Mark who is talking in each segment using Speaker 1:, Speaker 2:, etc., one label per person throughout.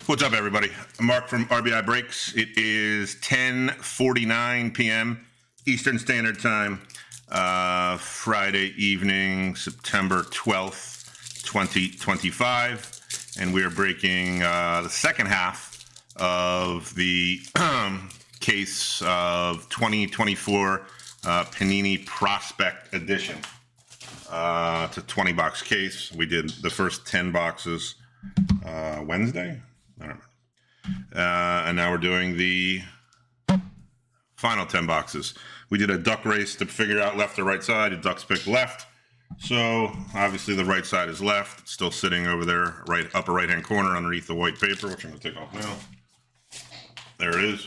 Speaker 1: What's up, everybody? Mark from RBI Breaks. It is 10:49 p.m. Eastern Standard Time, Friday evening, September 12th, 2025. And we are breaking the second half of the case of 2024 Panini Prospect Edition. It's a 20-box case. We did the first 10 boxes Wednesday. I don't know. And now we're doing the final 10 boxes. We did a duck race to figure out left or right side. The Ducks picked left. So obviously the right side is left. It's still sitting over there, upper right-hand corner underneath the white paper, which I'm going to take off now. There it is.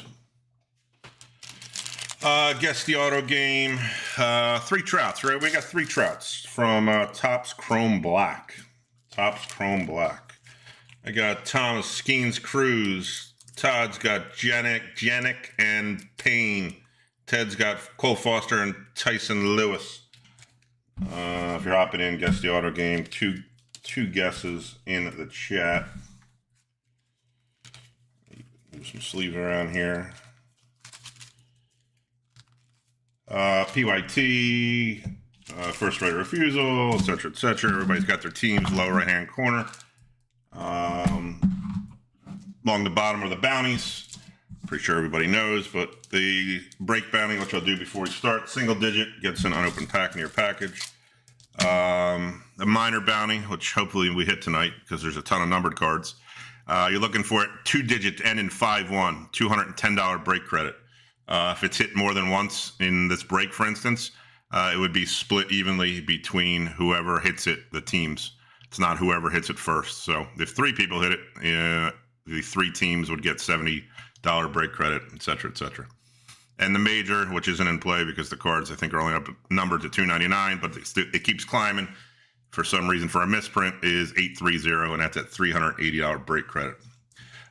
Speaker 1: Guess the auto game. 3 Trouts, right? We got 3 Trouts from Topps Chrome Black. Topps Chrome Black. I got Thomas Skeens Cruz. Todd's got Janik and Payne. Ted's got Cole Foster and Tyson Lewis. If you're hopping in, guess the auto game. Two guesses in the chat. Move some sleeves around here. PYT, first right of refusal, etc., etc. Everybody's got their teams, lower right-hand corner. Along the bottom are the bounties. Pretty sure everybody knows, but the break bounty, which I'll do before we start, single digit, gets an unopened pack in your package. The minor bounty, which hopefully we hit tonight because there's a ton of numbered cards. You're looking for it 2 digit, end in 5-1, $210 break credit. If it's hit more than once in this break, for instance, it would be split evenly between whoever hits it, the teams. It's not whoever hits it first. So if 3 people hit it, the 3 teams would get $70 break credit, et cetera, et cetera. And the major, which isn't in play because the cards, I think, are only up numbered to $299, but it keeps climbing for some reason for a misprint, is 830, and that's at $380 break credit.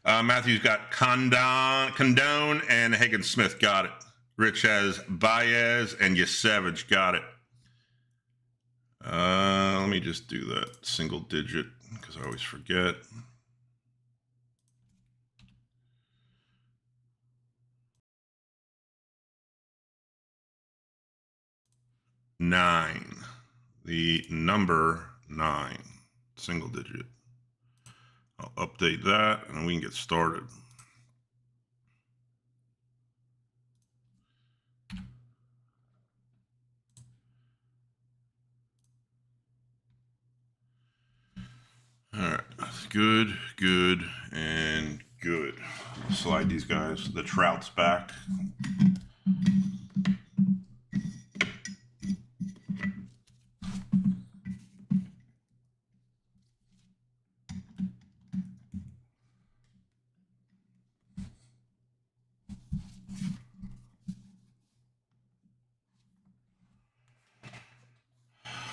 Speaker 1: Matthew's got Condone and Hagen Smith. Got it. Rich has Baez and Yasevich. Got it. Let me just do that single digit because I always forget. 9. The number 9, single digit. I'll update that and we can get started. All right, good, good, and good. Slide these guys. The trout's back.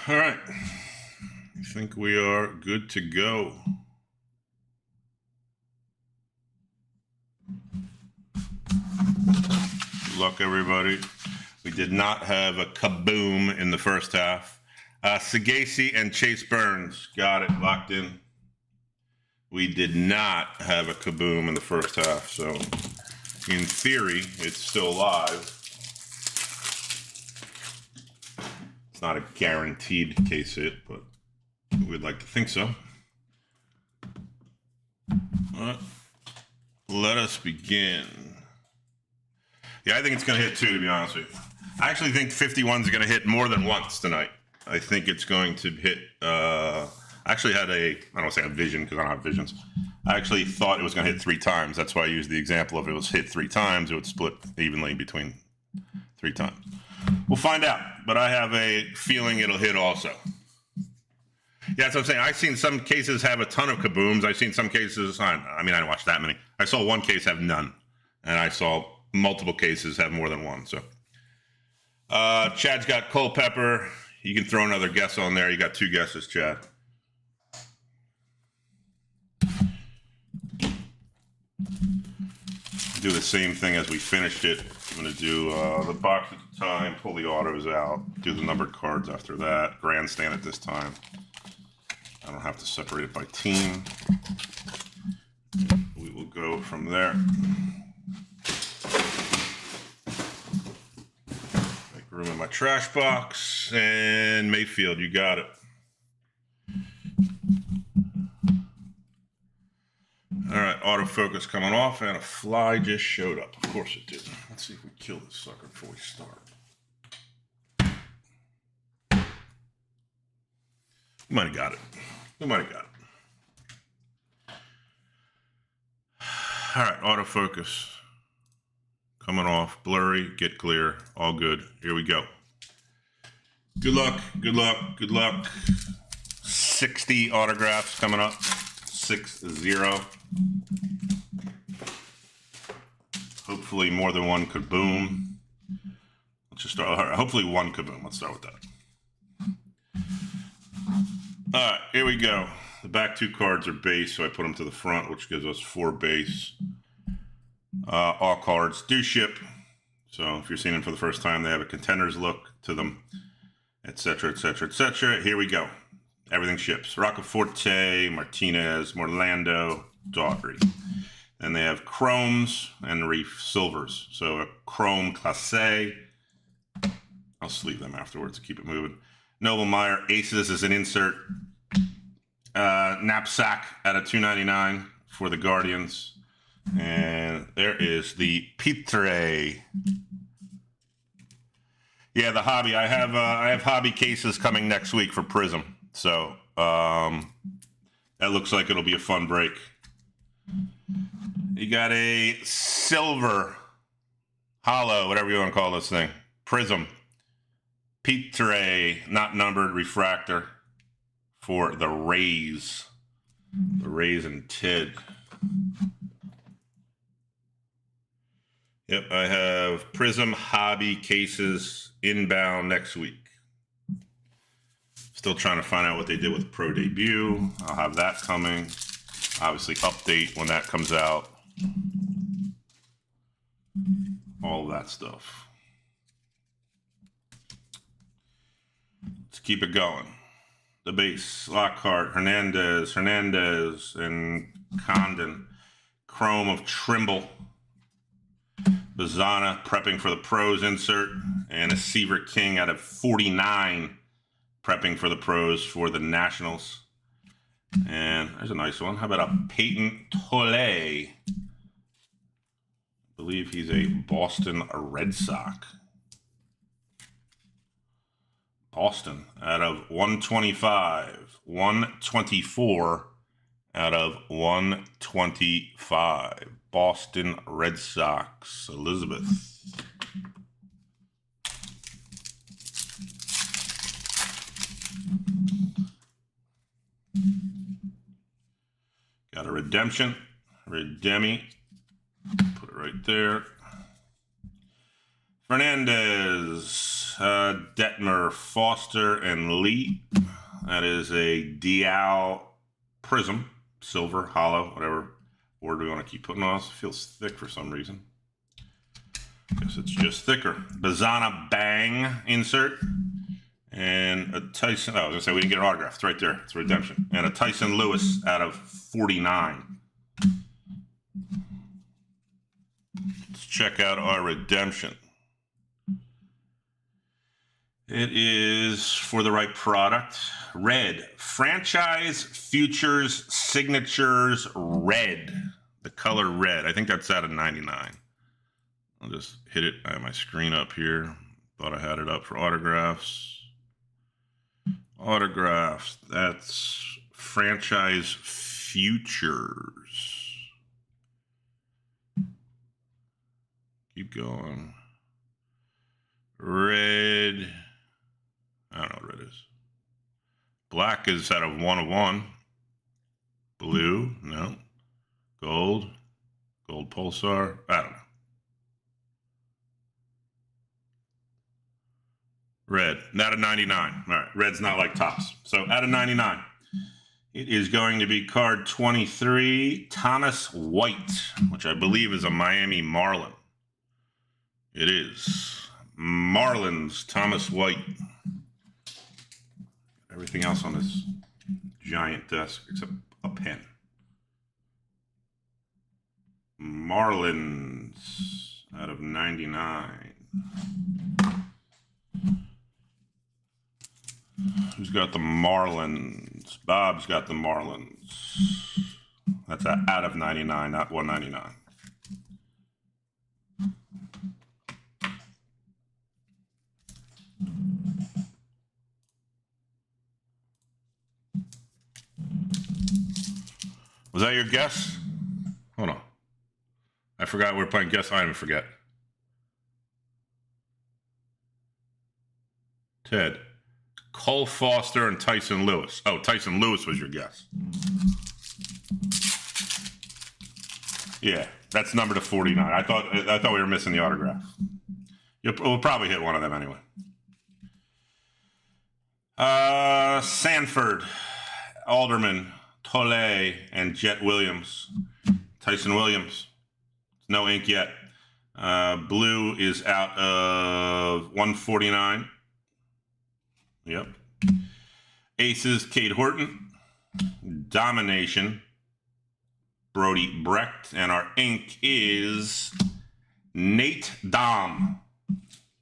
Speaker 1: All right, I think we are good to go. Good luck, everybody. We did not have a kaboom in the first half. Sagasi and Chase Burns got it locked in. We did not have a kaboom in the first half, so in theory, it's still live. It's not a guaranteed case hit, but we'd like to think so. Let us begin. Yeah, I think it's going to hit 2, to be honest with you. I actually think 51 is going to hit more than once tonight. I think it's going to hit. I actually had I don't want to say a vision because I don't have visions. I actually thought it was going to hit 3 times. That's why I used the example of it was hit 3 times, it would split evenly between 3 times. We'll find out, but I have a feeling it'll hit also. Yeah, that's what I'm saying. I've seen some cases have a ton of kabooms. I've seen some cases, I didn't watch that many. I saw one case have none, and I saw multiple cases have more than one. So, Chad's got Culpepper. You can throw another guess on there. You got 2 guesses, Chad. Do the same thing as we finished it. I'm going to do the box at the time, pull the autos out, do the numbered cards after that, grandstand at this time. I don't have to separate it by team. We will go from there. Make room in my trash box, and Mayfield, you got it. All right, autofocus coming off, and a fly just showed up. Of course it did. Let's see if we kill this sucker before we start. We might have got it. We might have got it. All right, autofocus coming off. Blurry, get clear, all good. Here we go. Good luck, good luck, good luck. 60 autographs coming up. 60. Hopefully more than one kaboom. Let's just start. All right, hopefully one kaboom. Let's start with that. All right, here we go. The back 2 cards are base, so I put them to the front, which gives us 4 base. All cards do ship. So if you're seeing them for the first time, they have a contender's look to them, etc., etc., etc. Here we go. Everything ships. Roccaforte, Martinez, Morlando, Daughtry. And they have chromes and reef silvers. So a chrome classe. I'll sleeve them afterwards to keep it moving. Noble Meyer, aces is an insert. Knapsack at a $2.99 for the Guardians. And there is the Pitre. Yeah, the hobby. I have hobby cases coming next week for Prism. So that looks like it'll be a fun break. You got a silver, hollow, whatever you want to call this thing, Prism, Pitre, not numbered, refractor for the Rays and Tid. Yep, I have Prism hobby cases inbound next week. Still trying to find out what they did with the Pro Debut. I'll have that coming. Obviously, update when that comes out. All that stuff. Let's keep it going. The base, Lockhart, Hernandez, and Condon. Chrome of Trimble. Bazana prepping for the pros insert. and a Seaver King out of 49, prepping for the pros for the Nationals. And there's a nice one. How about a Peyton Tolle? I believe he's a Boston Red Sox. Boston out of 125. 124 out of 125. Boston Red Sox. Elizabeth. Got a redemption. Redemi. Put it right there. Fernandez, Detmer, Foster, and Lee. That is a Dial Prism, silver, hollow, whatever word we want to keep putting on. It feels thick for some reason. Guess it's just thicker. Bazana Bang insert. And a Tyson, I was going to say we didn't get an autograph. It's right there. It's a redemption. And a Tyson Lewis out of 49. Let's check out our redemption. It is for the right product. Red. Franchise Futures Signatures Red. The color red. I think that's out of 99. I'll just hit it. I have my screen up here. Thought I had it up for autographs. Autographs. That's Franchise Futures. Keep going. Red. I don't know what red is. Black is out of 1 of 1. Blue, no. Gold. Gold Pulsar. I don't know. Red. Out of 99. All right. Red's not like tops. So out of 99. It is going to be card 23, Thomas White, which I believe is a Miami Marlin. It is. Marlins, Thomas White. Everything else on this giant desk except a pen. Marlins out of 99. Who's got the Marlins? Bob's got the Marlins. That's out of 99, not 199. Was that your guess? Hold on. I forgot we were playing guess. I didn't forget. Ted. Cole Foster and Tyson Lewis. Oh, Tyson Lewis was your guess. Yeah, that's number to 49. I thought we were missing the autograph. We'll probably hit one of them anyway. Sanford, Alderman, Tolle, and Jet Williams. Tyson Williams. No ink yet. Blue is out of 149. Yep. Aces, Cade Horton. Domination, Brody Brecht. And our ink is Nate Dom.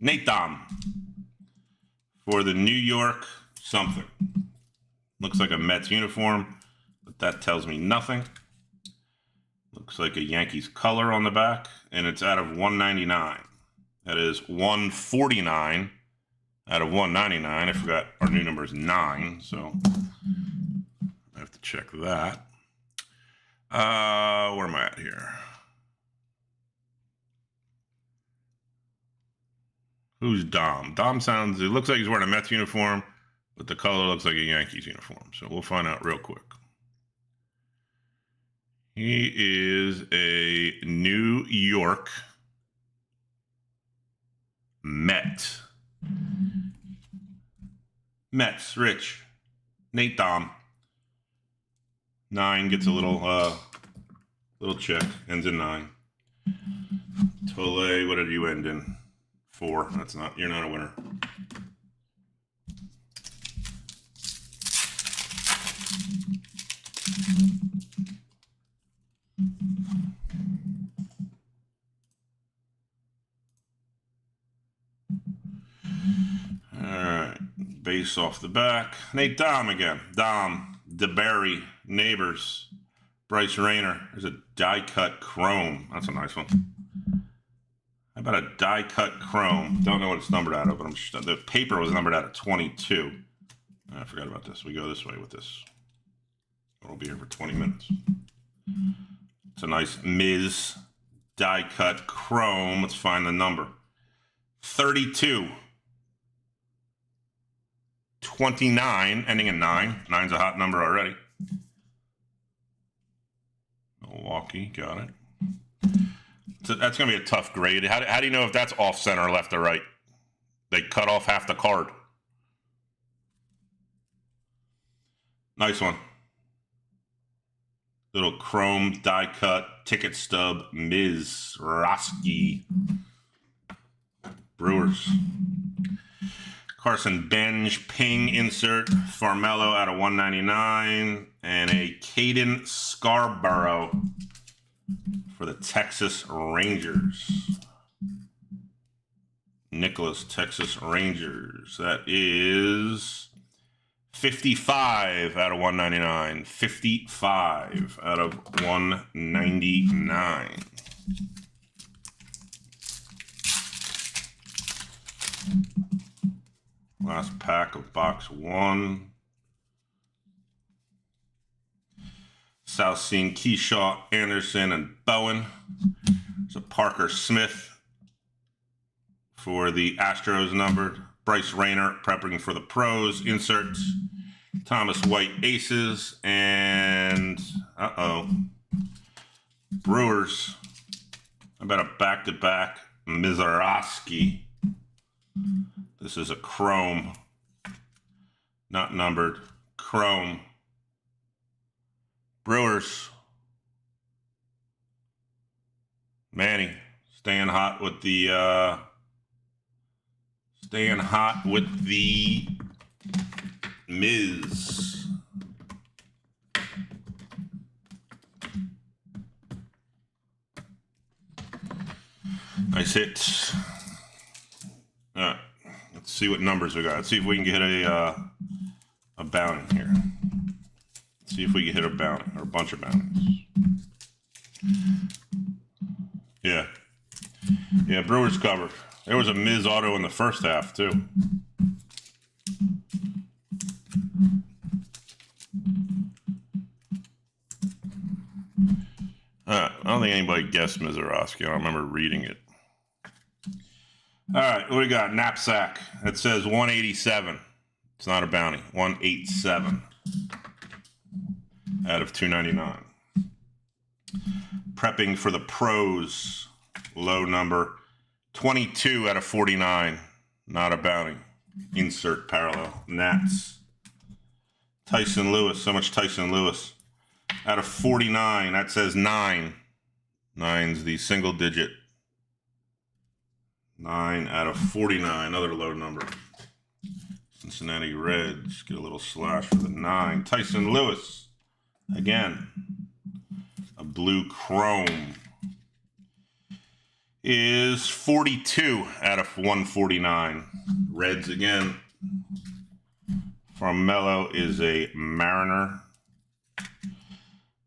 Speaker 1: Nate Dom. For the New York something. Looks like a Mets uniform, but that tells me nothing. Looks like a Yankees color on the back, and it's out of 199. That is 149 out of 199. I forgot our new number is 9, so I have to check that. Where am I at here? Who's Dom? Dom sounds, it looks like he's wearing a Mets uniform, but the color looks like a Yankees uniform. So we'll find out real quick. He is a New York Met. Mets, Rich. Nate Dom. 9 gets a little check. Ends in 9. Tolle, what did you end in? 4. That's not, you're not a winner. base off the back. Nate Dom again. Dom, DeBerry, Neighbors, Bryce Rayner. There's a die-cut chrome. That's a nice one. How about a die-cut chrome? Don't know what it's numbered out of, but the paper was numbered out of 22. I forgot about this. We go this way with this. We'll be here for 20 minutes. It's a nice Ms. die-cut chrome. Let's find the number. 32. 29, ending in 9. 9's a hot number already. Milwaukee, got it. So that's going to be a tough grade. How do you know if that's off center, left, or right? They cut off half the card. Nice one. Little chrome die cut ticket stub, Ms. Roski. Brewers. Carson Benj Ping insert, Farmello out of 199, and a Caden Scarborough for the Texas Rangers. Nicholas, Texas Rangers. That is 55 out of 199. 55 out of 199. Last pack of box 1. South Scene, Keyshaw, Anderson, and Bowen. There's a Parker Smith for the Astros numbered. Bryce Rayner prepping for the pros. Inserts. Thomas White aces. And, Brewers. How about a back-to-back Mizarowski? This is a chrome, not numbered, chrome. Brewers. Manny staying hot with the Miz. Nice hit. All right, let's see what numbers we got. Let's see if we can get a bounty here. Let's see if we can hit a bounty or a bunch of bounties. Yeah, Brewers covered. There was a Miz auto in the first half too. I don't think anybody guessed Mizarowski. I don't remember reading it. All right, what do we got? Knapsack. It says 187. It's not a bounty. 187 out of 299. Prepping for the pros. Low number. 22 out of 49. Not a bounty. Insert parallel. Nats. Tyson Lewis. So much Tyson Lewis. Out of 49. That says 9. 9's the single digit. 9 out of 49, another low number. Cincinnati Reds get a little slash for the 9. Tyson Lewis, again, a blue chrome, is 42 out of 149. Reds again. Farmello is a Mariner.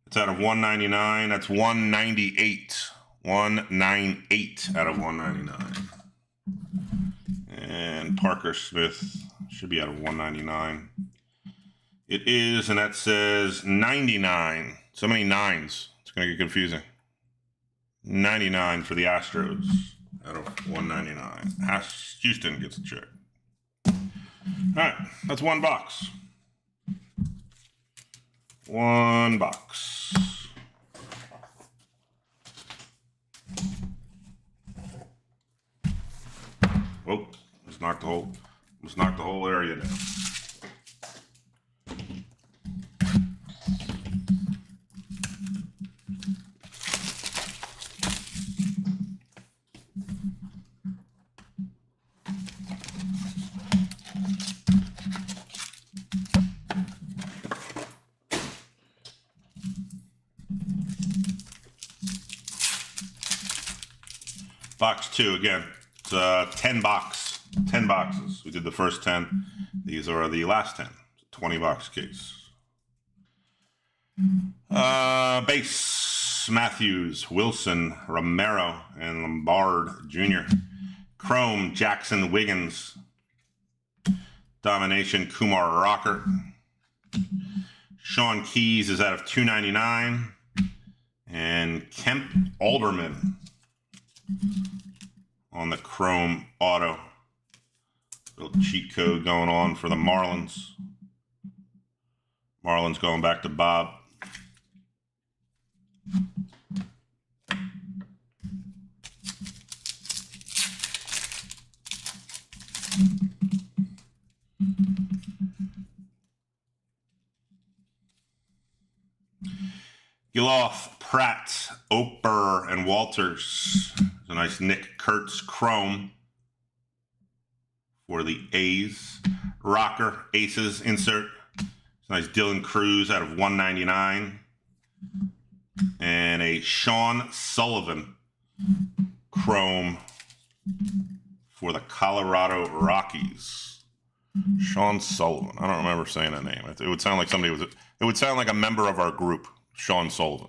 Speaker 1: It's out of 199. That's 198. 198 out of 199. And Parker Smith should be out of 199. It is, and that says 99. So many nines. It's going to get confusing. 99 for the Astros out of 199. Houston gets a check. All right, that's one box. One box. Whoa, let's knock the whole area down. Box 2 again. It's 10 boxes. We did the first 10. These are the last 10. 20 box case. Base, Matthews, Wilson, Romero, and Lombard Jr. Chrome, Jackson Wiggins. Domination, Kumar Rocker. Sean Keys is out of 299. And Kemp Alderman on the Chrome Auto. Little cheat code going on for the Marlins. Marlins going back to Bob. Giloff, Pratt, Oper, and Walters. There's a nice Nick Kurtz Chrome for the A's. Rocker, Aces insert. It's a nice Dylan Cruz out of 199. And a Sean Sullivan Chrome for the Colorado Rockies. Sean Sullivan. I don't remember saying that name. It would sound like somebody was. It would sound like a member of our group. Sean Sullivan.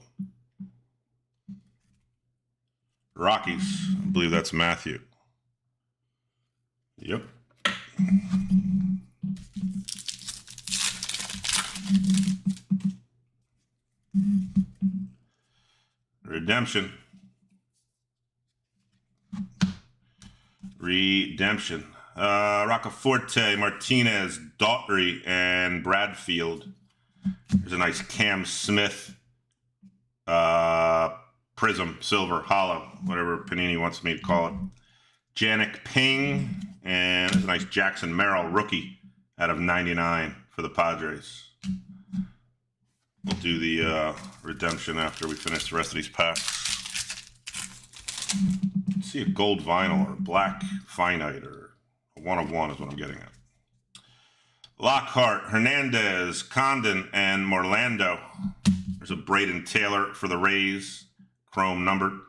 Speaker 1: Rockies. I believe that's Matthew. Yep. Redemption. Roccaforte, Martinez, Daughtry, and Bradfield. There's a nice Cam Smith Prism, Silver, Hollow, whatever Panini wants me to call it. Janik Ping, and there's a nice Jackson Merrill rookie out of 99 for the Padres. We'll do the redemption after we finish the rest of these packs. Let's see a gold vinyl or a black finite or a 1 of 1 is what I'm getting at. Lockhart, Hernandez, Condon, and Morlando. There's a Braden Taylor for the Rays, chrome numbered.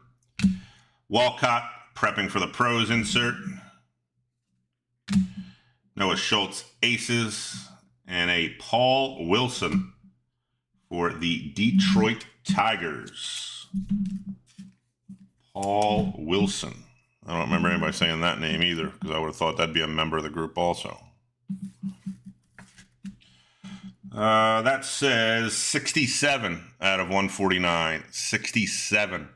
Speaker 1: Walcott, prepping for the pros insert. Noah Schultz, Aces, and a Paul Wilson for the Detroit Tigers. Paul Wilson. I don't remember anybody saying that name either, because I would have thought that'd be a member of the group also. That says 67 out of 149. 67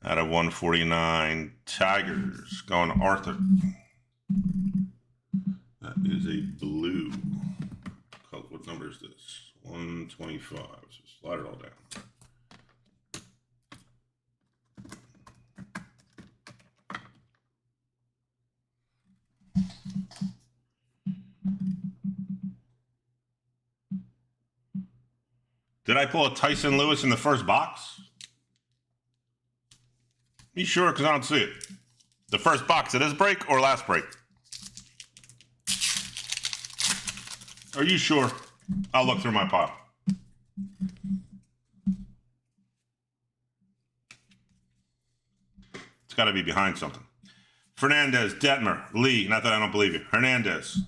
Speaker 1: out of 149. Tigers going to Arthur. That is a blue. What number is this? 125. So slide it all down. Did I pull a Tyson Lewis in the first box? Be sure, because I don't see it. The first box of this break or last break? Are you sure? I'll look through my pile. It's got to be behind something. Fernandez, Detmer, Lee. Not that I don't believe you. Hernandez.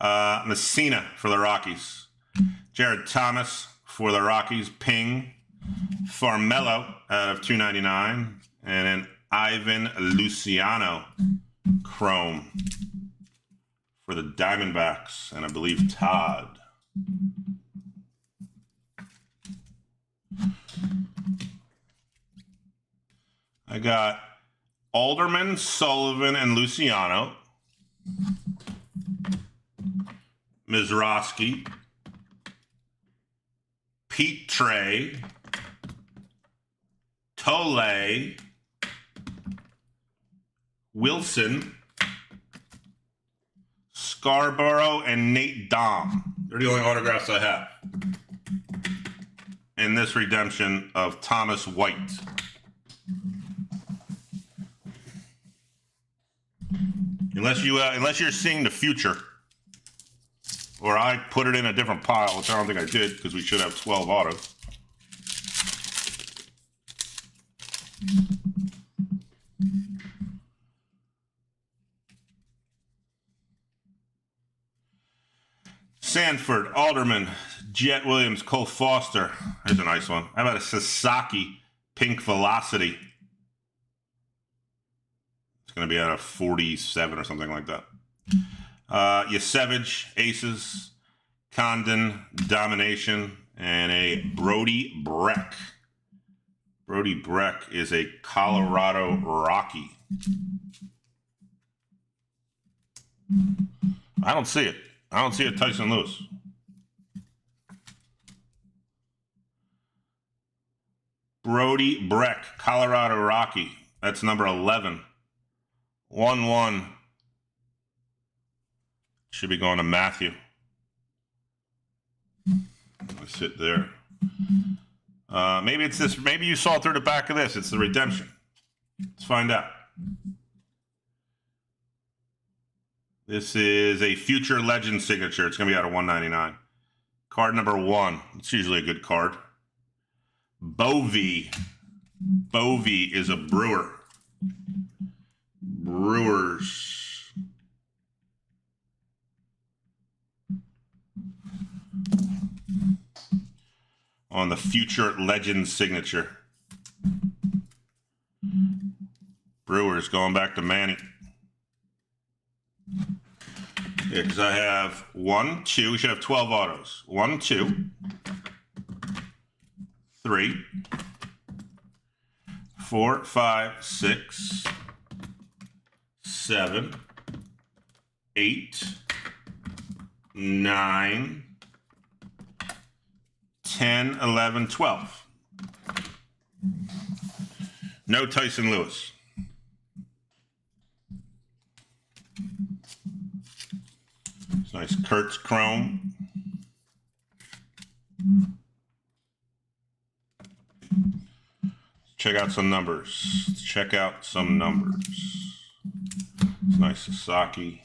Speaker 1: Messina for the Rockies. Jared Thomas for the Rockies. Ping. Farmello out of 299. And an Ivan Luciano chrome for the Diamondbacks. And I believe Todd. I got Alderman, Sullivan, and Luciano. Mizraski. Pete Trey. Tole. Wilson. Scarborough, and Nate Dom. They're the only autographs I have in this redemption of Thomas White. Unless you're seeing the future, or I put it in a different pile, which I don't think I did, because we should have 12 autos. Sanford, Alderman, Jet Williams, Cole Foster. There's a nice one. How about a Sasaki Pink Velocity? It's going to be out of 47 or something like that. Yasevich, Aces, Condon, Domination, and a Brody Breck. Brody Breck is a Colorado Rocky. I don't see it. I don't see a Tyson Lewis. Brody Breck, Colorado Rocky. That's number 11. 1-1. Should be going to Matthew. Let's sit there. Maybe it's this. Maybe you saw through the back of this. It's the redemption. Let's find out. This is a future legend signature. It's going to be out of 199. Card number 1. It's usually a good card. Bovee. Bovee is a Brewer. Brewers. On the future legend signature. Brewers going back to Manny. Yeah, because I have 1, 2. We should have 12 autos. 1, 2, 3, 4, 5, 6, 7, 8, 9, 10, 11, 12. No Tyson Lewis. It's nice Kurtz chrome. Check out some numbers. Let's check out some numbers. It's nice Sasaki.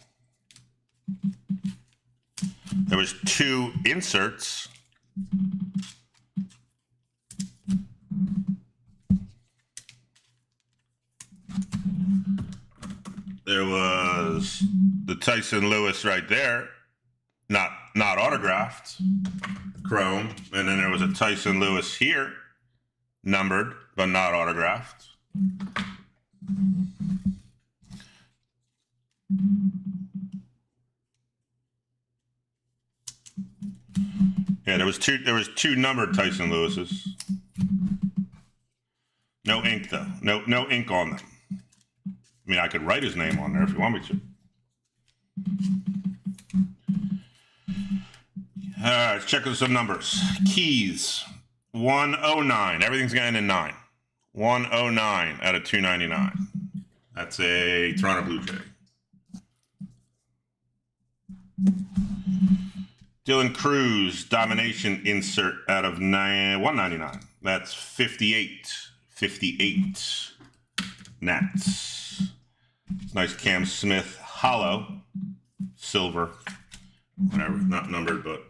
Speaker 1: There was 2 inserts. There was the Tyson Lewis right there, not autographed, chrome, and then there was a Tyson Lewis here, numbered but not autographed. Yeah, there was two numbered Tyson Lewises. No ink though. No ink on them. I mean, I could write his name on there if you want me to. All right, let's check out some numbers. Keys, 109. Everything's going to end in 9. 109 out of 299. That's a Toronto Blue Jay. Dylan Cruz, Domination insert out of 199. That's 58. 58 Nats. Nice Cam Smith hollow, silver, whatever, not numbered, but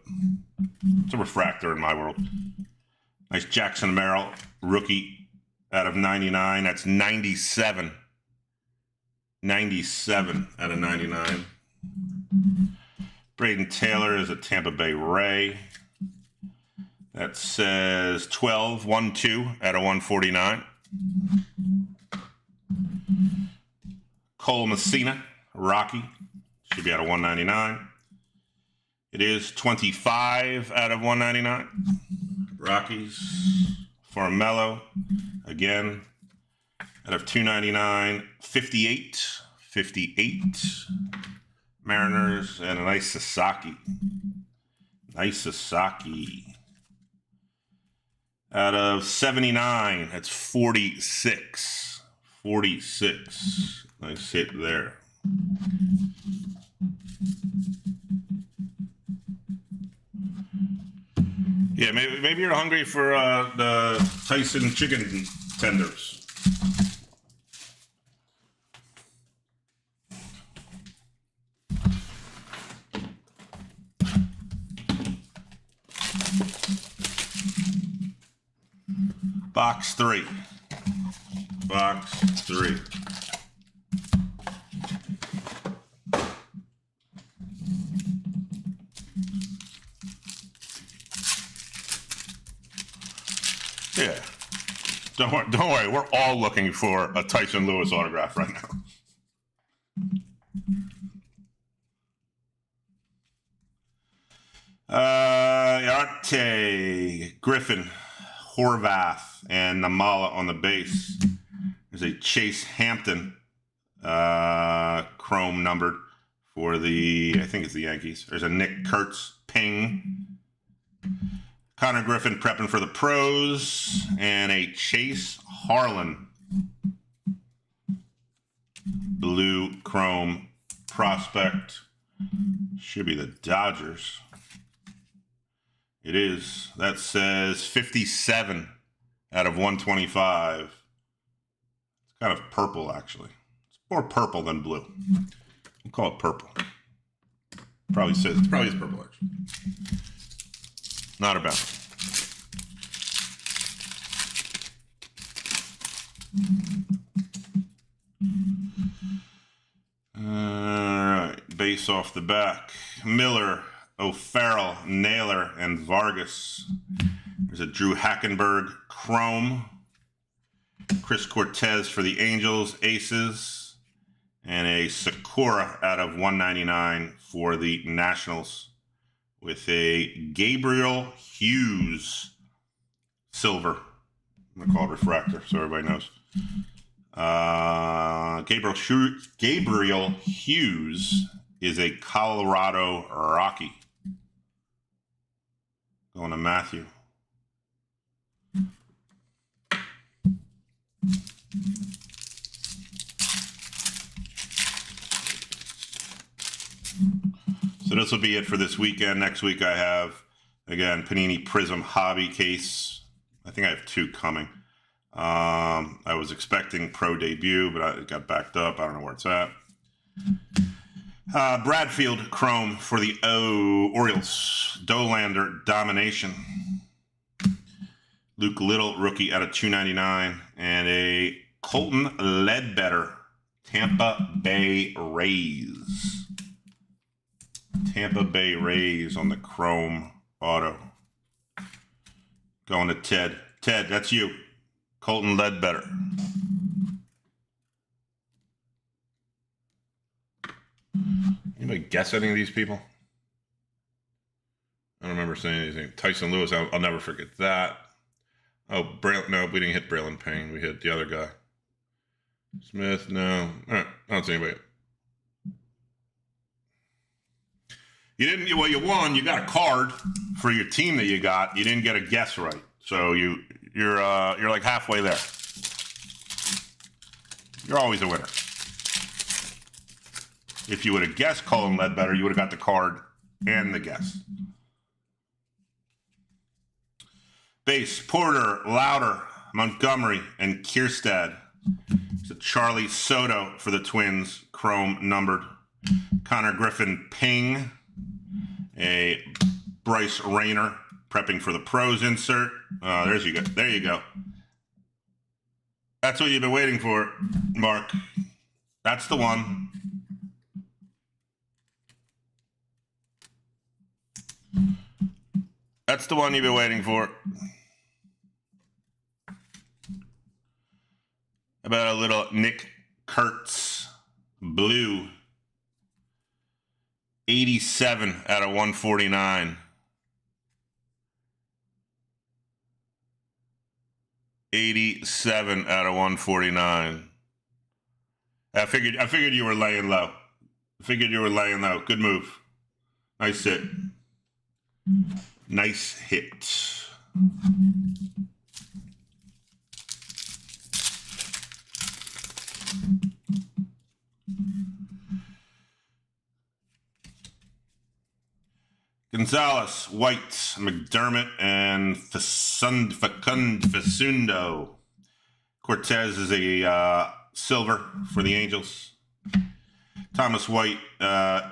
Speaker 1: it's a refractor in my world. Nice Jackson Merrill, rookie out of 99. That's 97. 97 out of 99. Braden Taylor is a Tampa Bay Ray. That says 12, 1-2 out of 149. Cole Messina, Rocky, should be out of 199. It is 25 out of 199. Rockies, Formello, again, out of 299. 58, 58. Mariners, and a nice Sasaki. Nice Sasaki. Out of 79, that's 46. 46. Nice hit there. Yeah, maybe you're hungry for the Tyson chicken tenders. Box 3. Box 3. Yeah. Don't worry. We're all looking for a Tyson Lewis autograph right now. Arte, Griffin, Horvath, and Namala on the base. There's a Chase Hampton chrome numbered for the, I think it's the Yankees. There's a Nick Kurtz ping. Connor Griffin prepping for the pros, and a Chase Harlan blue chrome prospect. Should be the Dodgers. It is. That says 57 out of 125. It's kind of purple, actually. It's more purple than blue. We'll call it purple. Probably is purple, actually. Not about. All right, base off the back. Miller, O'Farrell, Naylor, and Vargas. There's a Drew Hackenberg chrome. Chris Cortez for the Angels, Aces. And a Sakura out of 199 for the Nationals, with a Gabriel Hughes silver. I'm going to call it refractor so everybody knows. Gabriel Hughes is a Colorado Rocky. Going to Matthew. So this will be it for this weekend. Next week I have, again, Panini Prism Hobby case. I think I have 2 coming. I was expecting Pro Debut, but it got backed up. I don't know where it's at. Bradfield Chrome for the Orioles. Dolander Domination. Luke Little, rookie out of 299. And a Colton Ledbetter, Tampa Bay Rays. Tampa Bay Rays on the chrome auto. Going to Ted. Ted, that's you. Colton Ledbetter. Anybody guess any of these people? I don't remember saying anything. Tyson Lewis, I'll never forget that. Oh, no, we didn't hit Braylon Payne. We hit the other guy. Smith, no. All right, I don't see anybody. You didn't. Well, you won. You got a card for your team that you got. You didn't get a guess right, so you're like halfway there. You're always a winner. If you would have guessed Colin Ledbetter, you would have got the card and the guess. Base, Porter, Louder, Montgomery, and Kierstad. It's a Charlie Soto for the Twins, chrome numbered. Connor Griffin, ping. A Bryce Rayner, prepping for the pros insert. There you go. That's what you've been waiting for, Mark. That's the one. That's the one you've been waiting for. About a little Nick Kurtz blue. 87 out of 149. 87 out of 149. I figured you were laying low. Good move. Nice hit. Nice hit. Gonzalez, White, McDermott, and Facundo. Cortez is a silver for the Angels. Thomas White,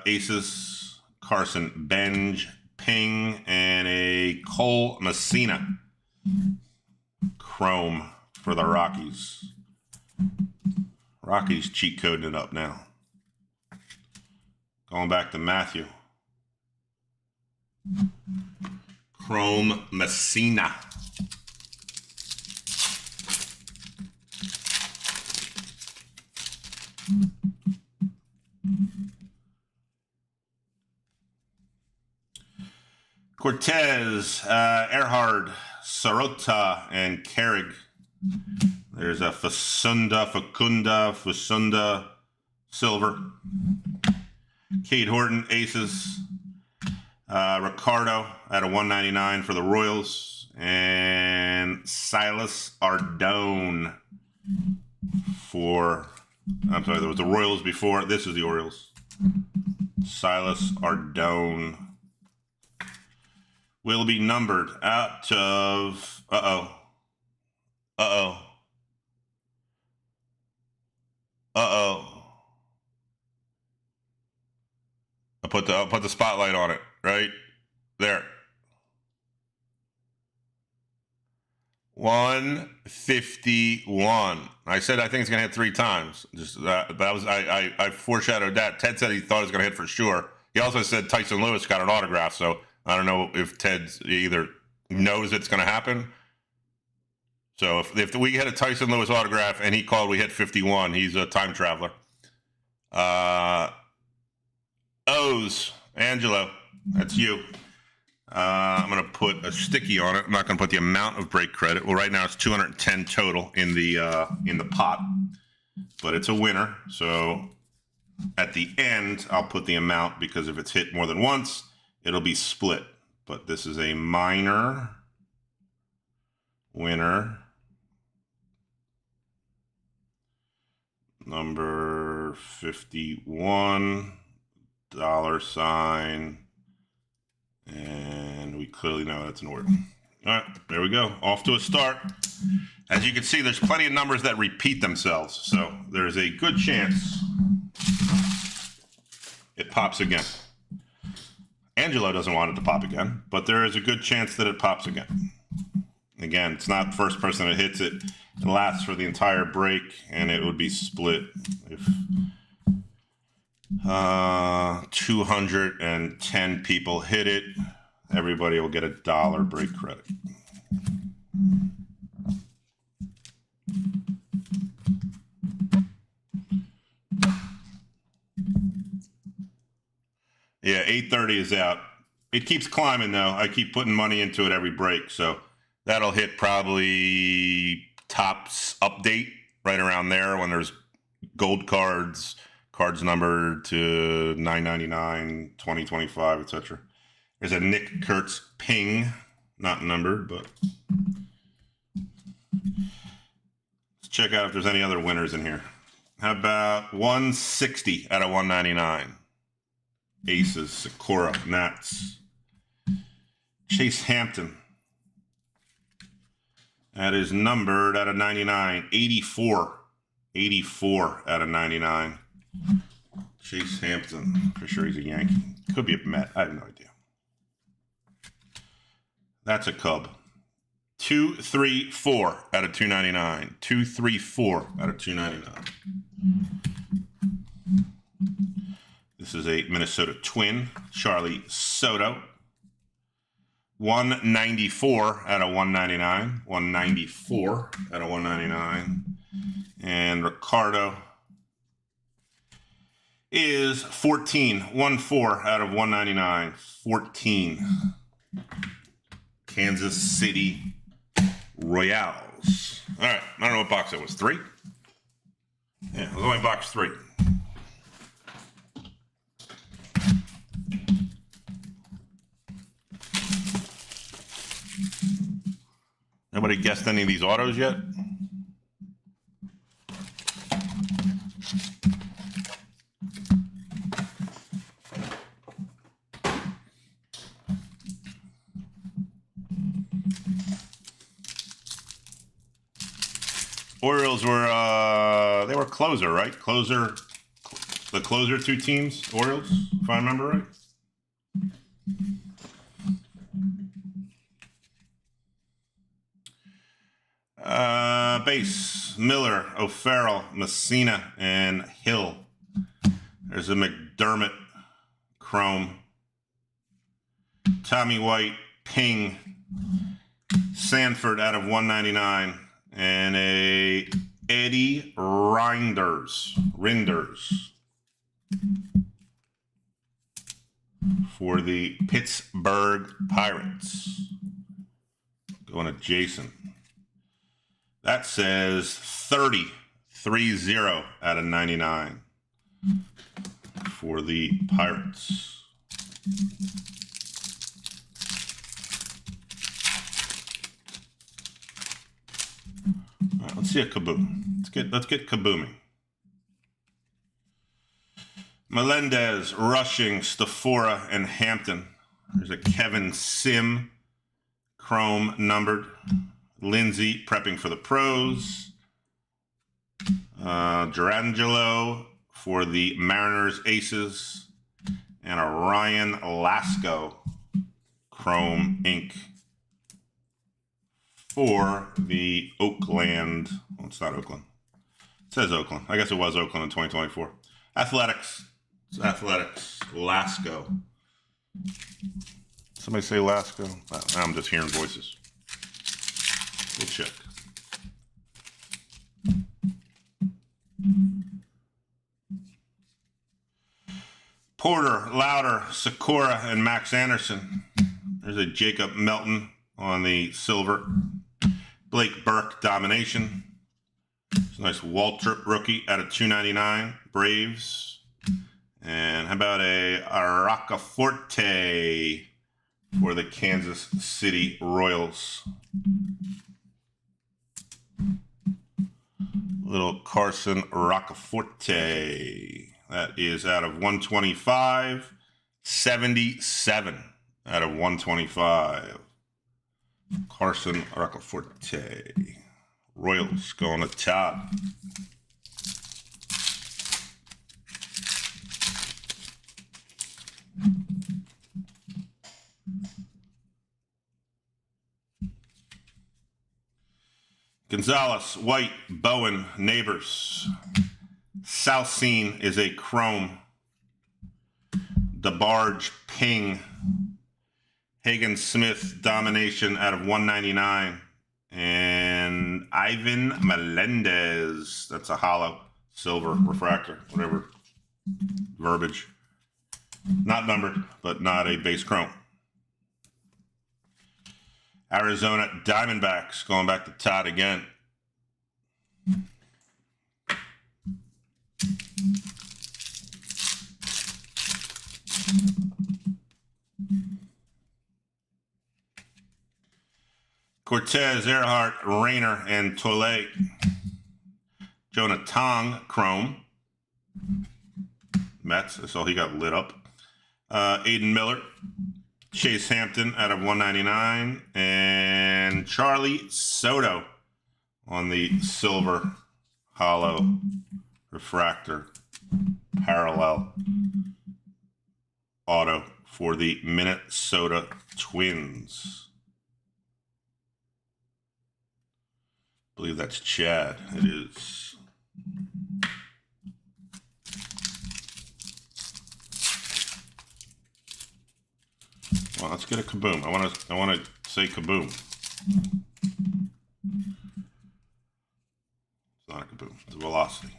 Speaker 1: aces. Carson Benj, ping, and a Cole Messina, chrome for the Rockies. Rockies cheat coding it up now. Going back to Matthew. Chrome Messina. Cortez, Erhard, Sarota, and Carrig. There's a Facunda, silver. Cade Horton, aces. Ricardo at a 199 for the Royals. And Silas Ardone for, I'm sorry, there was the Royals before. This is the Orioles. Silas Ardone will be numbered out of, I put the spotlight on it right there. 151. I said I think it's gonna hit 3 times. Just that was I foreshadowed that. Ted said he thought it was gonna hit for sure. He also said Tyson Lewis got an autograph, so I don't know if Ted either knows it's gonna happen. So if we had a Tyson Lewis autograph and he called, we hit 51. He's a time traveler. O's, Angelo, that's you. I'm going to put a sticky on it. I'm not going to put the amount of break credit. Well, right now it's 210 total in the pot, but it's a winner. So at the end, I'll put the amount because if it's hit more than once, it'll be split. But this is a minor winner. Number 51, $, and we clearly know that's an order. All right, there we go. Off to a start. As you can see, there's plenty of numbers that repeat themselves, so there's a good chance it pops again. Angelo doesn't want it to pop again, but there is a good chance that it pops again. Again, it's not the first person that hits it. It lasts for the entire break, and it would be split if 210 people hit it. Everybody will get $1 break credit. Yeah, 8:30 is out. It keeps climbing, though. I keep putting money into it every break, so that'll hit probably Topps update right around there when there's gold cards numbered to 999, 2025, etc. There's a Nick Kurtz ping, not numbered, but let's check out if there's any other winners in here. How about 160 out of 199? Aces, Sakura, Nats. Chase Hampton. That is numbered out of 99. 84. 84 out of 99. Chase Hampton. For sure he's a Yankee. Could be a Met. I have no idea. That's a Cub. 234 out of 299. 234 out of 299. This is a Minnesota Twin. Charlie Soto. 194 out of 199. 194 out of 199. And Ricardo is 14. 1-4 out of 199. 14. Kansas City Royals. All right. I don't know what box it was. 3? Yeah, it was only box 3. Nobody guessed any of these autos yet? Orioles were they were closer, right? The closer 2 teams, Orioles, if I remember right. Base, Miller, O'Farrell, Messina, and Hill. There's a McDermott, Chrome. Tommy White, Ping. Sanford out of 199. And a Eddie Rinders for the Pittsburgh Pirates. Going to Jason. That says 30 out of 99 for the Pirates. All right, let's see a kaboom. Let's get kabooming. Melendez, Rushing, Stafora, and Hampton. There's a Kevin Sim, chrome numbered. Lindsay, prepping for the pros. Durangelo for the Mariners Aces. And a Ryan Lasco, chrome ink for the Oakland. Well, it's not Oakland. It says Oakland. I guess it was Oakland in 2024. Athletics. It's Athletics. Lasco. Somebody say Lasco? I'm just hearing voices. We'll check. Porter, Louder, Sakura, and Max Anderson. There's a Jacob Melton on the silver. Blake Burke, Domination. It's a nice Waltrip rookie out of 299. Braves. And how about a Roccaforte for the Kansas City Royals? Little Carson Roccaforte. That is out of 125. 77 out of 125. Carson Roccaforte. Royals going to Todd. Gonzalez, White, Bowen, Neighbors. South Scene is a chrome. DeBarge, Ping. Hagen Smith, Domination out of 199. And Ivan Melendez. That's a hollow. Silver, refractor, whatever verbiage. Not numbered, but not a base chrome. Arizona Diamondbacks, going back to Todd again. Cortez, Earhart, Rayner, and Tole. Jonah Tong, chrome. Mets, that's all he got lit up. Aiden Miller. Chase Hampton out of 199. And Charlie Soto on the silver hollow refractor parallel auto for the Minnesota Twins. I believe that's Chad. It is. Well, let's get a kaboom. I want to say kaboom. It's not a kaboom. It's a velocity.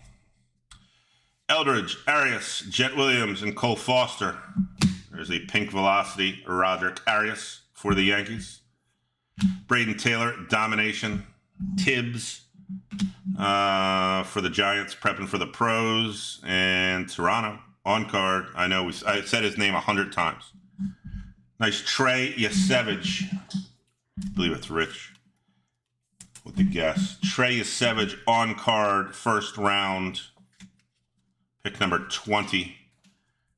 Speaker 1: Eldridge, Arias, Jet Williams, and Cole Foster. There's a pink velocity, Roderick Arias for the Yankees. Braden Taylor, Domination. Tibbs for the Giants, prepping for the pros. And Toronto on card. I know I said his name 100 times. Nice Trey Yasevich. I believe it's Rich with the guess. Trey Yasevich on card, first round. Pick number 20.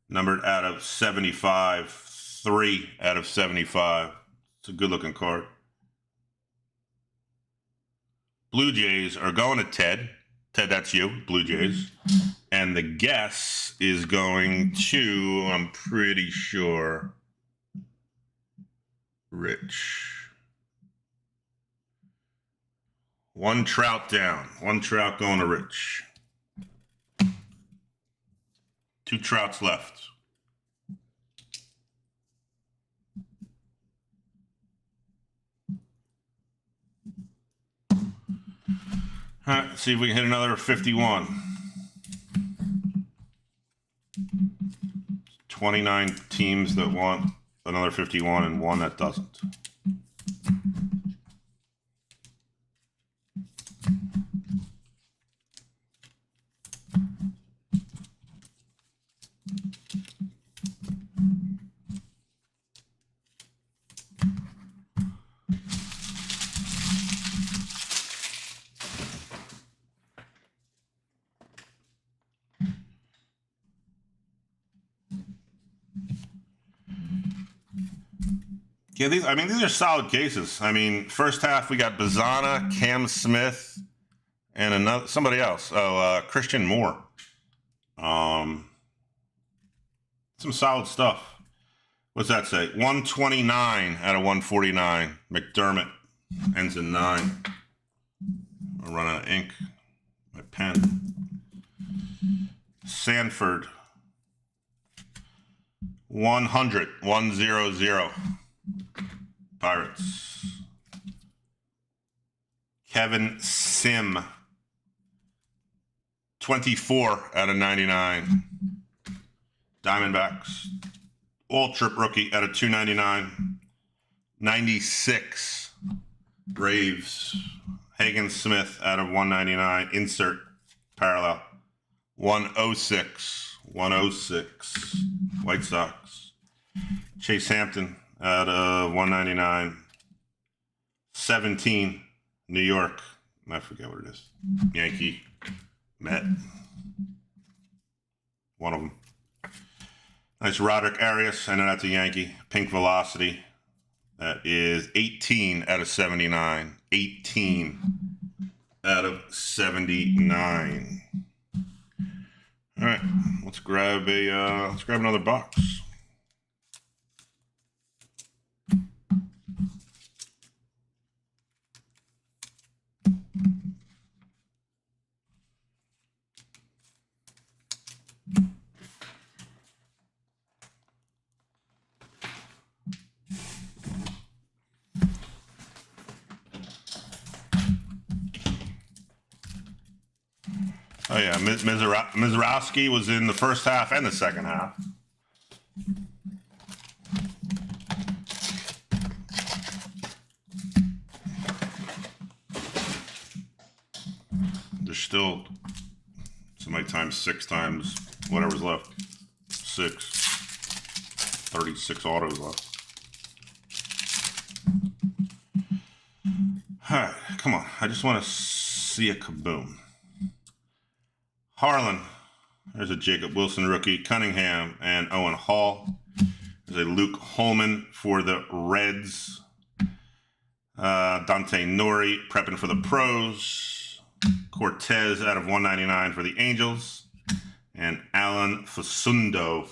Speaker 1: Numbered out of 75. 3 out of 75. It's a good looking card. Blue Jays are going to Ted. Ted, that's you, Blue Jays. And the guess is going to, I'm pretty sure, Rich. One Trout down. One Trout going to Rich. 2 Trouts left. All right, let's see if we can hit another 51. 29 teams that want another 51 and one that doesn't. Yeah, these are solid cases. I mean, first half we got Bazana, Cam Smith, and somebody else. Christian Moore. Some solid stuff. What's that say? 129 out of 149. McDermott ends in 9. I'll run out of ink. My pen. Sanford. 100. 100. Pirates. Kevin Sim. 24 out of 99. Diamondbacks. All trip rookie out of 299. 96. Braves. Hagen Smith out of 199. Insert parallel. 106. 106. White Sox. Chase Hampton out of 199. 17. New York. I forget what it is. Yankee. Met. One of them. Nice Roderick Arias. I know that's a Yankee. Pink Velocity. That is 18 out of 79. 18 out of 79. All right, let's grab another box. Oh yeah, Mizorowski was in the first half and the second half. There's still somebody times 6 times whatever's left. 6. 36 autos left. All right, come on. I just want to see a kaboom. Harlan, there's a Jacob Wilson rookie, Cunningham, and Owen Hall. There's a Luke Holman for the Reds. Dante Nori prepping for the pros. Cortez out of 199 for the Angels. And Alan Facundo.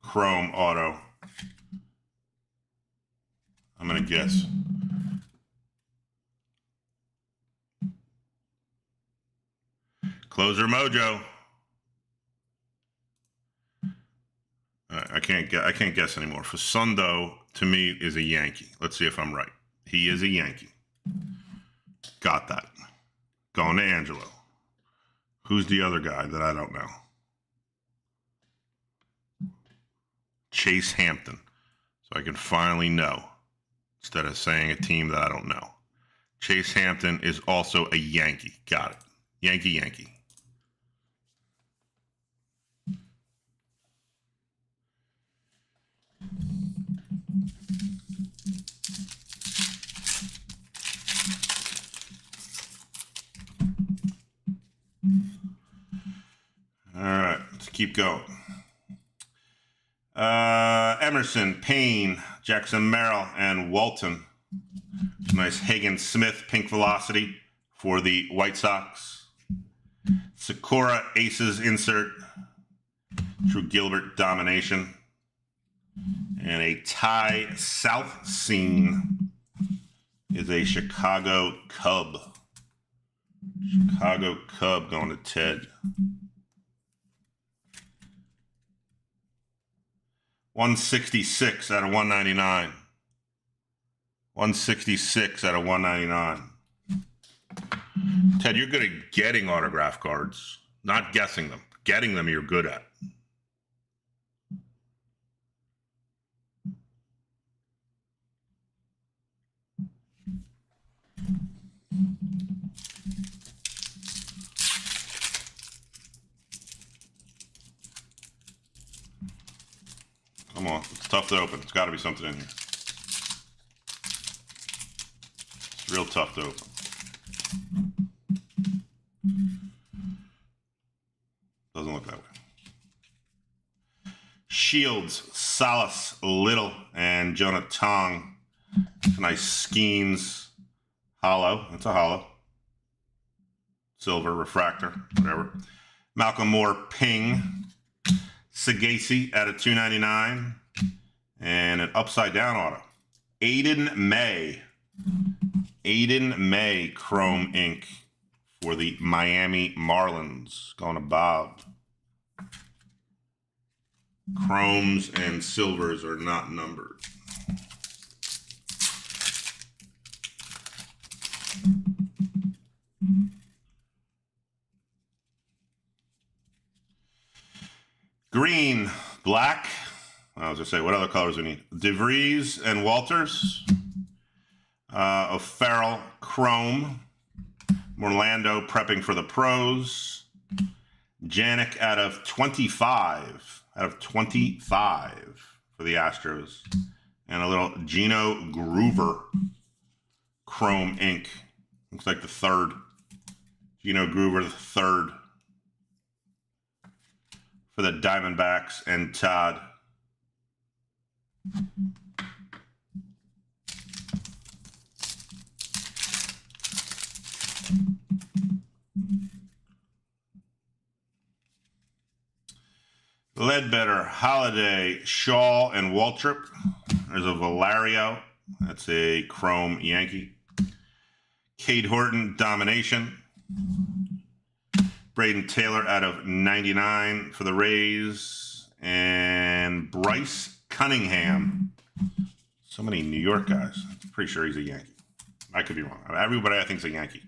Speaker 1: Chrome auto. I'm going to guess. Closer mojo. I can't guess anymore. Facundo to me is a Yankee. Let's see if I'm right. He is a Yankee. Got that. Going to Angelo. Who's the other guy that I don't know? Chase Hampton. So I can finally know instead of saying a team that I don't know. Chase Hampton is also a Yankee. Got it. Yankee. All right, let's keep going. Emerson, Payne, Jackson Merrill, and Walton. Nice Hagen Smith, Pink Velocity for the White Sox. Sakura Aces insert. Drew Gilbert Domination. And a Ty South Scene is a Chicago Cub. Chicago Cub going to Ted. 166 out of 199. 166 out of 199. Ted, you're good at getting autograph cards, not guessing them. Getting them, you're good at. Come on, it's tough to open. It's got to be something in here. It's real tough to open. Doesn't look that way. Shields, Salas, Little, and Jonah Tong. Nice Skeens hollow. It's a hollow. Silver, refractor, whatever. Malcolm Moore, Ping. Sagasi out of 299. And an upside down auto. Aiden May. Aiden May, Chrome Ink for the Miami Marlins. Going to Bob. Chromes and silvers are not numbered. Green, black. I was going to say, what other colors we need? DeVries and Walters. O'Farrell, Chrome. Orlando prepping for the pros. Janik out of 25. Out of 25 for the Astros. And a little Gino Groover, Chrome Ink. Looks like the third. Gino Groover, the third. For the Diamondbacks and Todd. Ledbetter, Holiday, Shaw, and Waltrip. There's a Valario. That's a Chrome Yankee. Cade Horton, Domination. Braden Taylor out of 99 for the Rays. And Bryce Cunningham. So many New York guys. I'm pretty sure he's a Yankee. I could be wrong. Everybody I think is a Yankee.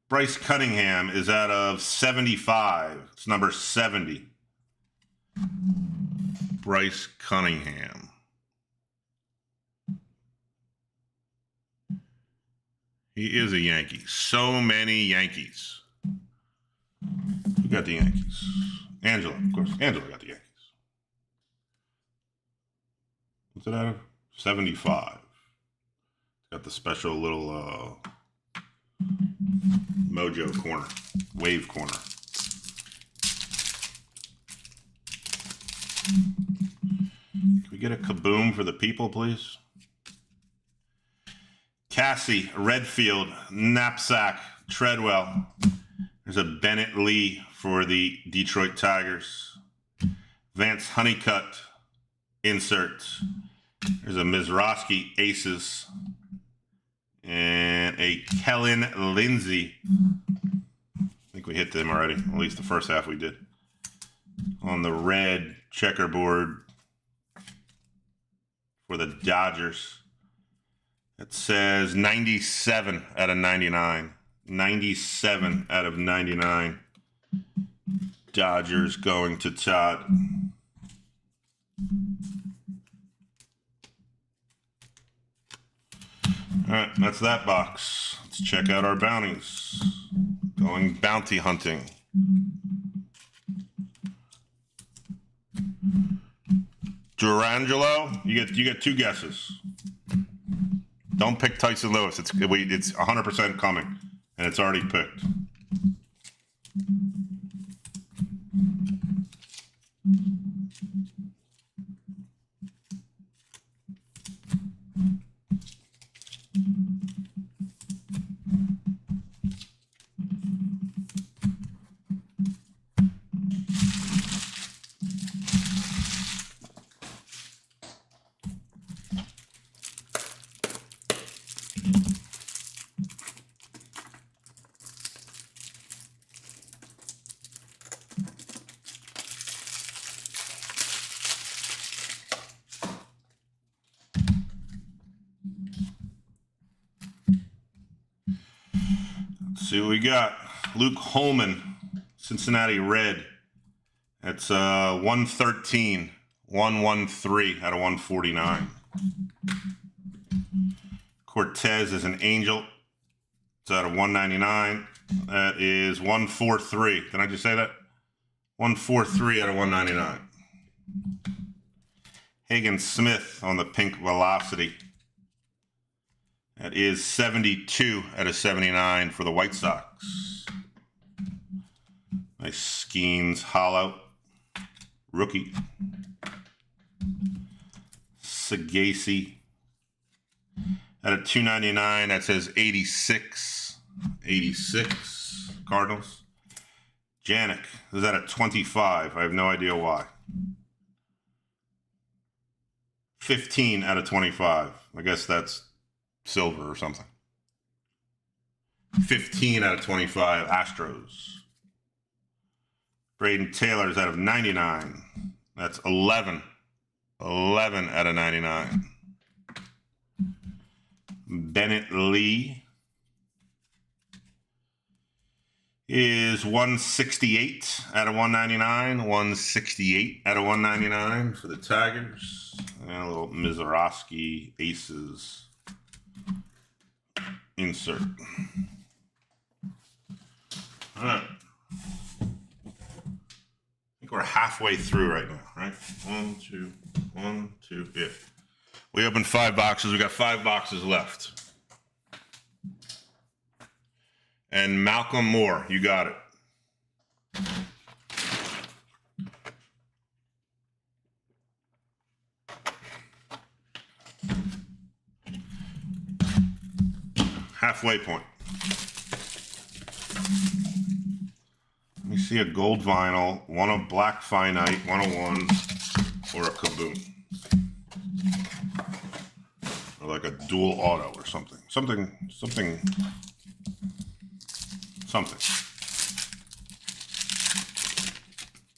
Speaker 1: Bryce Cunningham is out of 75. It's number 70. Bryce Cunningham. He is a Yankee. So many Yankees. Who got the Yankees? Angela, of course. Angela got the Yankees. What's it out of? 75. Got the special little mojo corner, wave corner. Can we get a kaboom for the people, please? Cassie, Redfield, Knapsack, Treadwell. There's a Bennett Lee for the Detroit Tigers. Vance Honeycutt, insert. There's a Mizrachi, Aces. And a Kellen Lindsay. I think we hit them already. At least the first half we did. On the red checkerboard for the Dodgers. It says 97 out of 99. 97 out of 99. Dodgers going to Todd. All right, that's that box. Let's check out our bounties. Going bounty hunting. Durangelo, you get two guesses. Don't pick Tyson Lewis. It's 100% coming, and it's already picked. see what we got. Luke Holman, Cincinnati Red. That's 113, 113 out of 149. Cortez is an Angel. It's out of 199. That is 143. Did I just say that? 143 out of 199. Hagen Smith on the pink Velocity. That is 72 out of 79 for the White Sox. Nice Skeens hollow. Rookie. Sagasi. Out of 299, that says 86. 86 Cardinals. Janik is at a 25. I have no idea why. 15 out of 25. I guess that's silver or something. 15 out of 25 Astros. Braden Taylor is out of 99. That's 11. 11 out of 99. Bennett Lee is 168 out of 199. 168 out of 199 for the Tigers. And a little Mizorowski Aces insert. All right. I think we're halfway through right now, right? 1, 2, yeah. We opened 5 boxes. We got 5 boxes left. And Malcolm Moore, you got it. Halfway point. Let me see a gold vinyl, one of black finite, 101, or a Kaboom. Or like a dual auto or something. Something.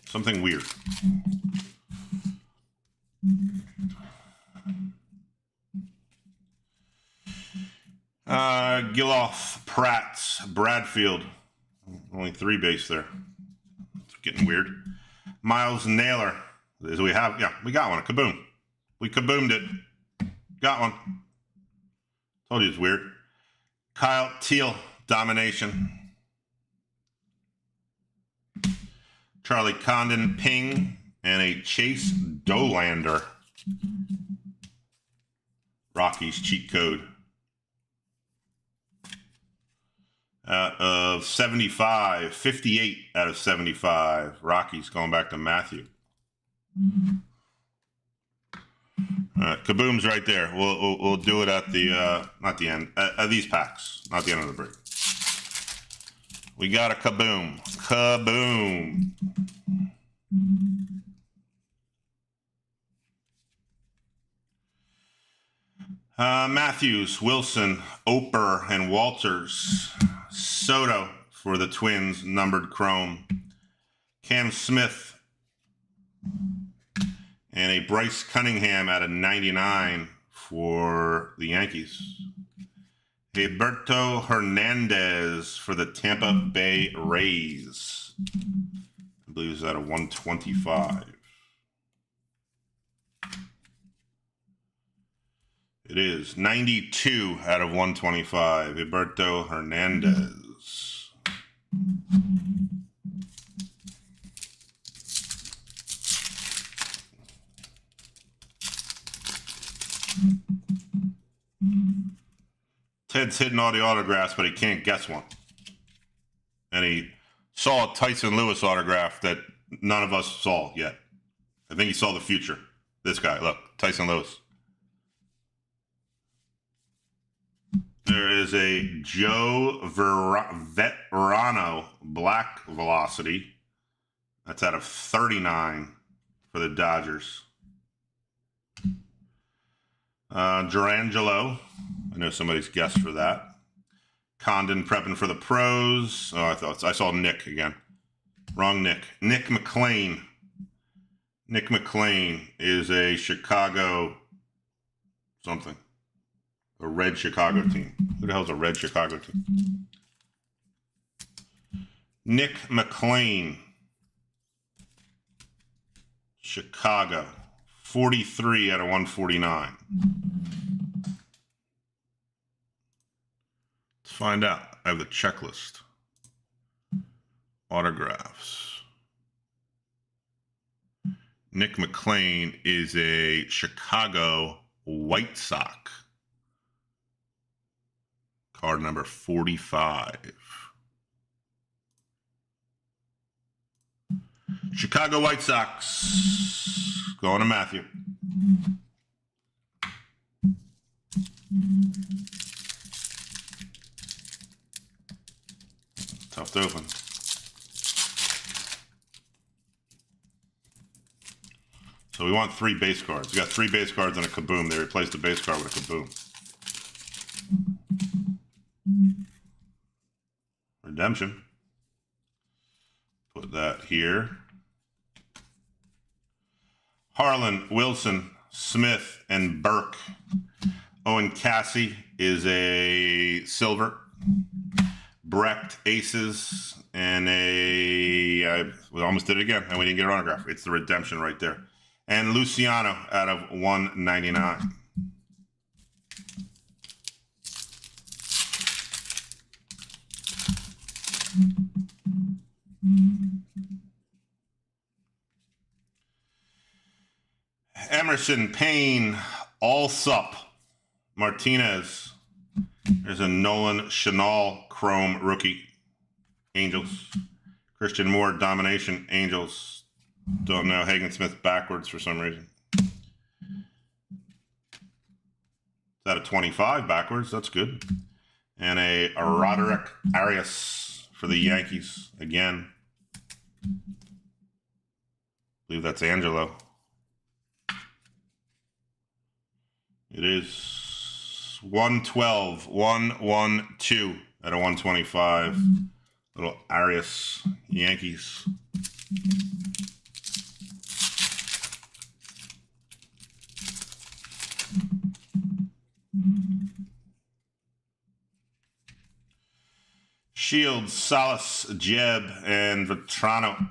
Speaker 1: Something weird. Giloff, Pratt, Bradfield. Only 3 base there. It's getting weird. Miles Naylor. As we have, yeah, we got one. A Kaboom. We kaboomed it. Got one. Told you it's weird. Kyle Teal, Domination. Charlie Condon, Ping, and a Chase Dolander. Rockies cheat code. Out of 75, 58 out of 75. Rockies going back to Matthew. All right, Kaboom's right there. We'll do it at the not the end. At these packs, not the end of the break. We got a Kaboom. Kaboom. Matthews, Wilson, Oper, and Walters. Soto for the Twins, numbered chrome. Cam Smith. And a Bryce Cunningham out of 99 for the Yankees. Gilberto Hernandez for the Tampa Bay Rays. I believe it's out of 125. It is 92 out of 125. Gilberto Hernandez. Ted's hitting all the autographs, but he can't guess one. And he saw a Tyson Lewis autograph that none of us saw yet. I think he saw the future. This guy, look, Tyson Lewis. There is a Joe Veterano Black Velocity. That's out of 39 for the Dodgers. Durangelo. I know somebody's guessed for that. Condon prepping for the pros. Oh, I saw Nick again. Wrong Nick. Nick McLean. Nick McLean is a Chicago something. A red Chicago team. Who the hell's a red Chicago team? Nick McLean, Chicago, 43 out of 149. Let's find out. I have the checklist. Autographs. Nick McLean is a Chicago White Sox. Card number 45. Chicago White Sox. Going to Matthew. Tough to open. So we want 3 base cards. We got 3 base cards and a kaboom. They replaced the base card with a kaboom. Redemption. Put that here. Harlan, Wilson, Smith, and Burke. Owen Cassie is a silver. Brecht, aces, and we almost did it again, and we didn't get an autograph. It's the redemption right there. And Luciano out of 199. Emerson, Payne, Allsup, Martinez. There's a Nolan Chanel Chrome rookie. Angels. Christian Moore, Domination, Angels. Don't know. Hagen Smith backwards for some reason. Is that a 25 backwards? That's good. And a Roderick Arias for the Yankees again. I believe that's Angelo. It is 112, 112 out of 125. Little Arias Yankees. Shields, Salas, Jeb, and Vetrano.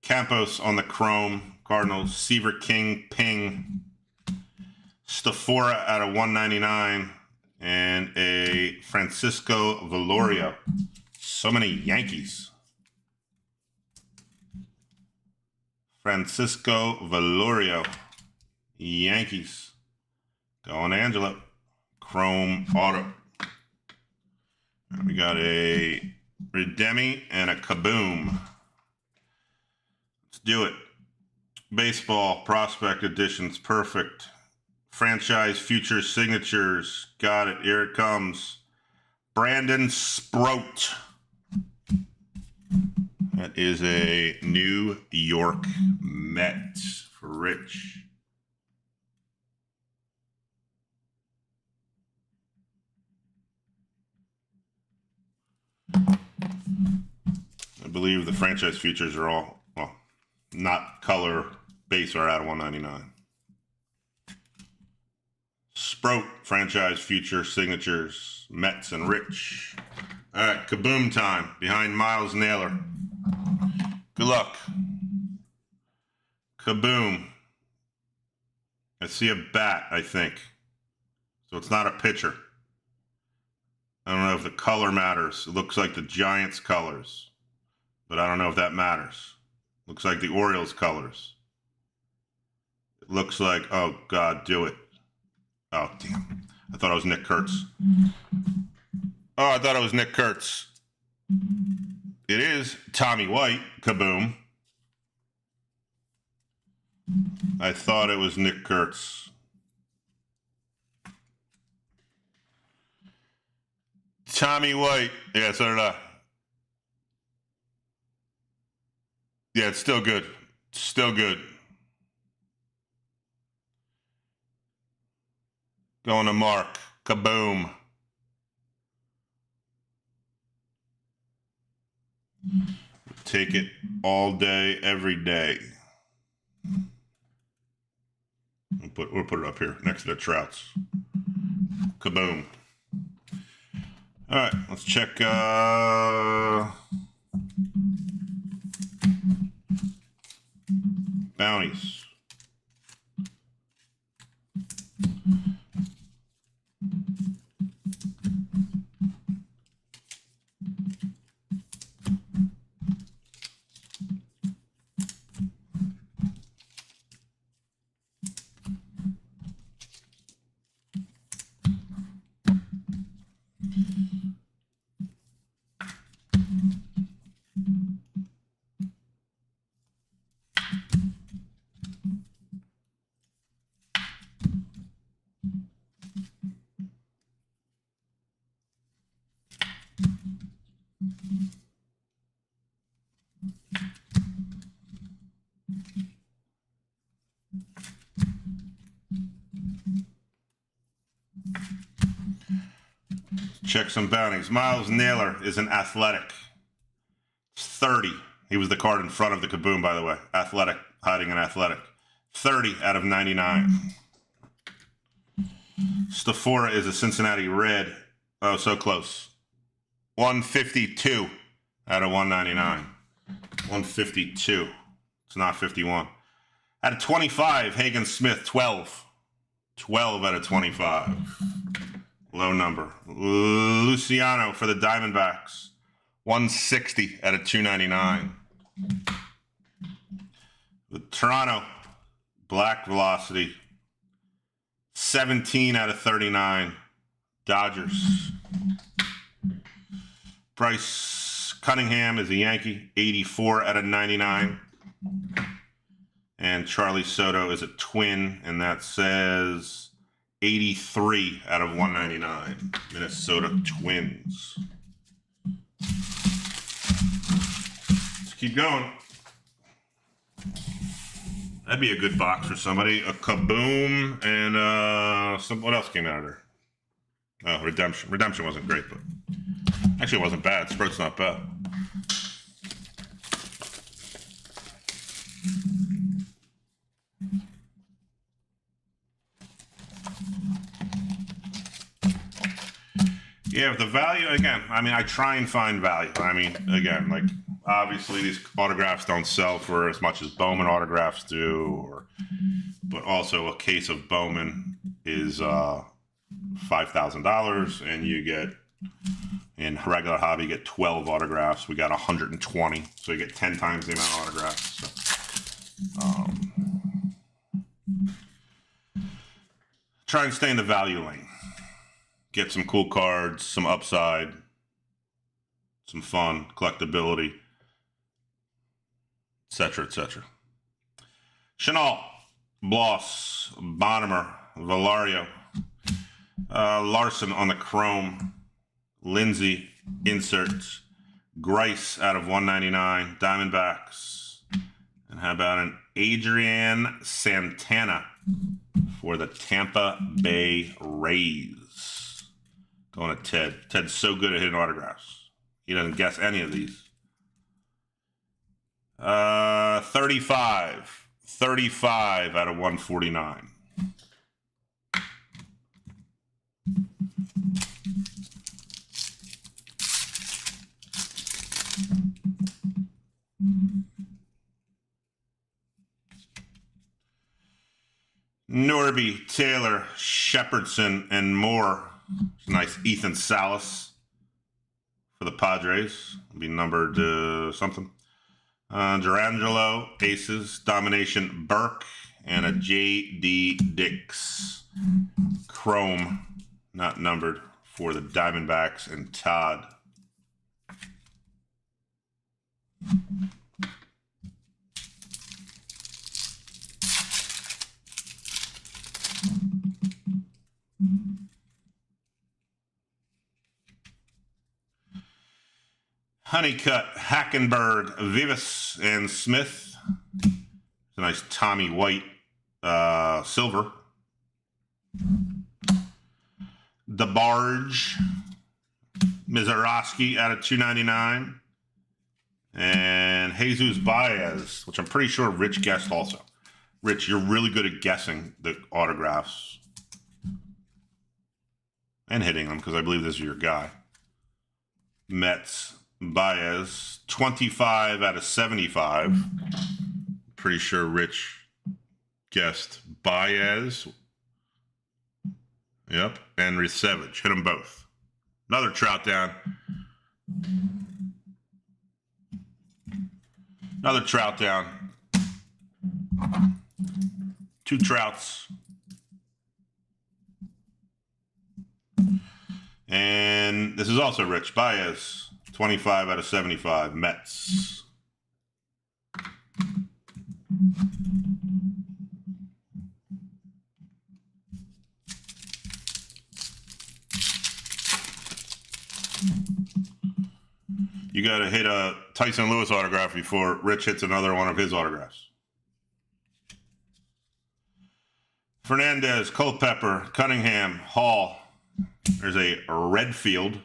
Speaker 1: Campos on the Chrome. Cardinals. Seaver King, Ping. Stafora out of 199. And a Francisco Velorio. So many Yankees. Francisco Velorio. Yankees. Going Angelo. Chrome auto. We got a Redemi and a Kaboom. Let's do it. Baseball prospect editions, perfect. Franchise future signatures, got it. Here it comes. Brandon Sproat. That is a New York Mets for Rich. I believe the franchise futures are all, well, not color base, are out of 199. Sprout, franchise future signatures, Mets and Rich. All right, Kaboom time behind Miles Naylor. Good luck. Kaboom. I see a bat, I think. So it's not a pitcher. I don't know if the color matters. It looks like the Giants colors, but I don't know if that matters. Looks like the Orioles colors. It looks like, oh God, do it. Oh, damn. I thought it was Nick Kurtz. Oh, I thought it was Nick Kurtz. It is Tommy White, Kaboom. I thought it was Nick Kurtz. Tommy White. Yeah, so did I. Yeah, it's still good. Still good. Going to Mark. Kaboom. Take it all day, every day. We'll put it up here next to the Trouts. Kaboom. All right, let's check Bounties. Check some bounties. Miles Naylor is an athletic. 30. He was the card in front of the Kaboom, by the way. Athletic, hiding an athletic. 30 out of 99. Stafora is a Cincinnati Red. Oh, so close. 152 out of 199. 152. It's not 51. Out of 25, Hagen Smith, 12. 12 out of 25. Low number. Luciano for the Diamondbacks. 160 out of 299. The Toronto, Black Velocity. 17 out of 39. Dodgers. Bryce Cunningham is a Yankee. 84 out of 99. And Charlie Soto is a Twin, and that says 83 out of 199. Minnesota Twins. Let's keep going. That'd be a good box for somebody. A Kaboom and what else came out of there? Oh, Redemption. Redemption wasn't great, but actually it wasn't bad. Sprout's not bad. Yeah, but the value, again, I mean, I try and find value. I mean, again, like, obviously these autographs don't sell for as much as Bowman autographs do, but also a case of Bowman is $5,000, and you get, in regular hobby, you get 12 autographs. We got 120, so you get 10 times the amount of autographs. So, try and stay in the value lane. Get some cool cards, some upside, some fun, collectability, etc., etc. Chanel, Bloss, Bonnemer, Valario, Larson on the Chrome, Lindsay, inserts, Grice out of 199, Diamondbacks, and how about an Adrian Santana for the Tampa Bay Rays? Going to Ted. Ted's so good at hitting autographs. He doesn't guess any of these. 35. 35 out of 149. Norby, Taylor, Shepherdson, and more. Nice Ethan Salas for the Padres. It'll be numbered something. Durangelo, Aces, Domination, Burke, and a J.D. Dix. Chrome, not numbered, for the Diamondbacks and Todd. Honeycutt, Hackenberg, Vivas, and Smith. It's a nice Tommy White silver. DeBarge, Mizarowski out of 299. And Jesus Baez, which I'm pretty sure Rich guessed also. Rich, you're really good at guessing the autographs. And hitting them, because I believe this is your guy. Mets, Baez, 25 out of 75. Pretty sure Rich guessed Baez. Yep, and Savage. Hit them both. Another trout down. Another trout down. 2 trouts. And this is also Rich Baez. 25 out of 75. Mets. You got to hit a Tyson Lewis autograph before Rich hits another one of his autographs. Fernandez, Culpepper, Cunningham, Hall. There's a Redfield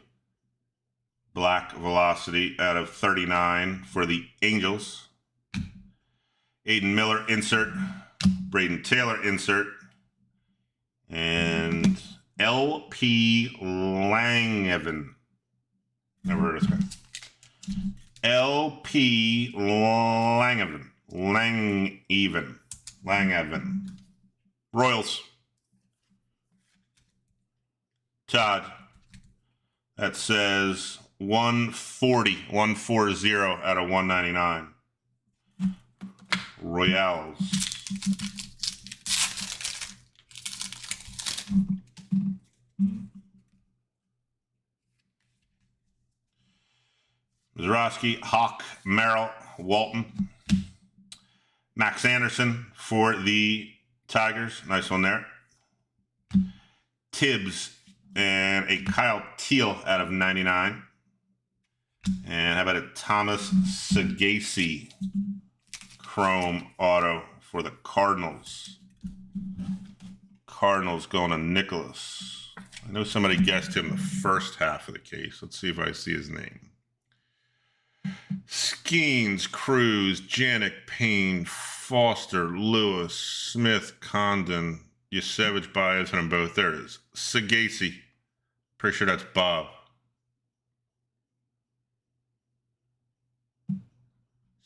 Speaker 1: black velocity out of 39 for the Angels. Aiden Miller insert. Braden Taylor insert. And L.P. Langevin. Never heard of this guy. L.P. Langevin. Langevin. Royals. Todd. That says 140 out of 199. Royals. Zarowski, Hawk, Merrill, Walton. Max Anderson for the Tigers. Nice one there. Tibbs and a Kyle Teal out of 99. And how about a Thomas Sagasi chrome auto for the Cardinals. Cardinals going to Nicholas. I know somebody guessed him the first half of the case. Let's see if I see his name. Skeens, Cruz, Janik, Payne, Foster, Lewis, Smith, Condon, Yusevich, Baez, and them both. There it is. Sagasi. Pretty sure that's Bob.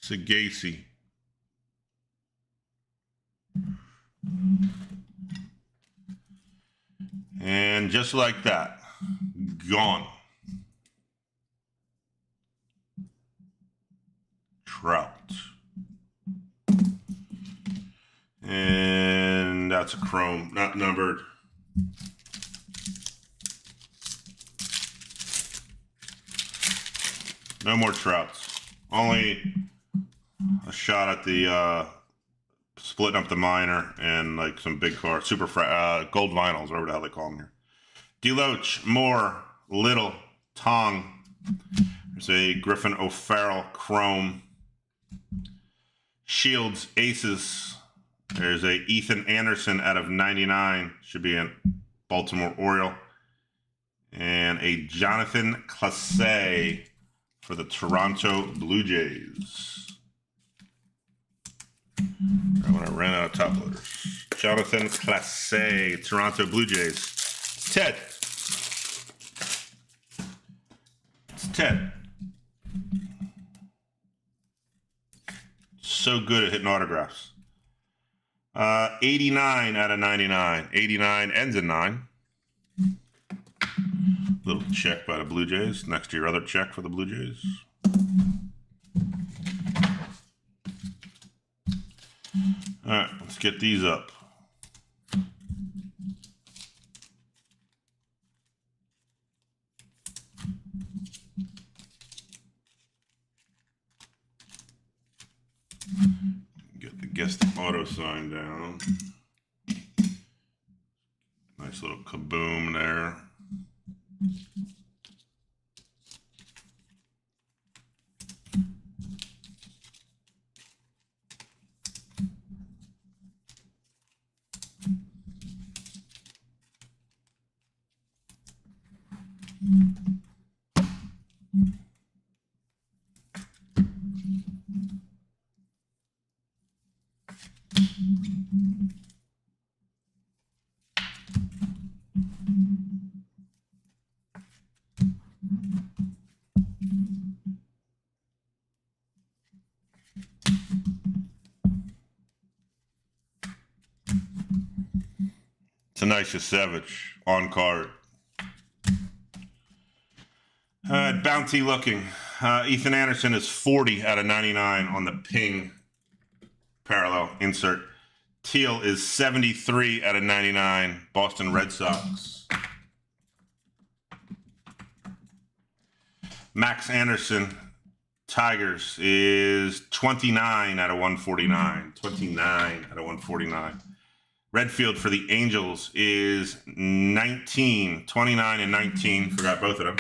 Speaker 1: Sagasi. And just like that, gone. Trout. And that's a chrome, not numbered. No more trouts. Only a shot at the splitting up the minor and like some big cards, gold vinyls, whatever the hell they call them here. Deloach, Moore, Little, Tong. There's a Griffin O'Farrell chrome. Shields, Aces. There's a Ethan Anderson out of 99. Should be a Baltimore Oriole. And a Jonathan Clase for the Toronto Blue Jays. When I ran out of top loaders. Jonathan Clase, Toronto Blue Jays. It's Ted. It's Ted. So good at hitting autographs. 89 out of 99. 89 ends in 9. Little check by the Blue Jays. Next to your other check for the Blue Jays. All right, let's get these up. Get the guest auto sign down. Nice little kaboom there. Savage on card. Bounty looking. Ethan Anderson is 40 out of 99 on the Ping parallel insert. Teal is 73 out of 99, Boston Red Sox. Max Anderson, Tigers, is 29 out of 149. 29 out of 149. Redfield for the Angels is 29 and 19. Forgot both of them.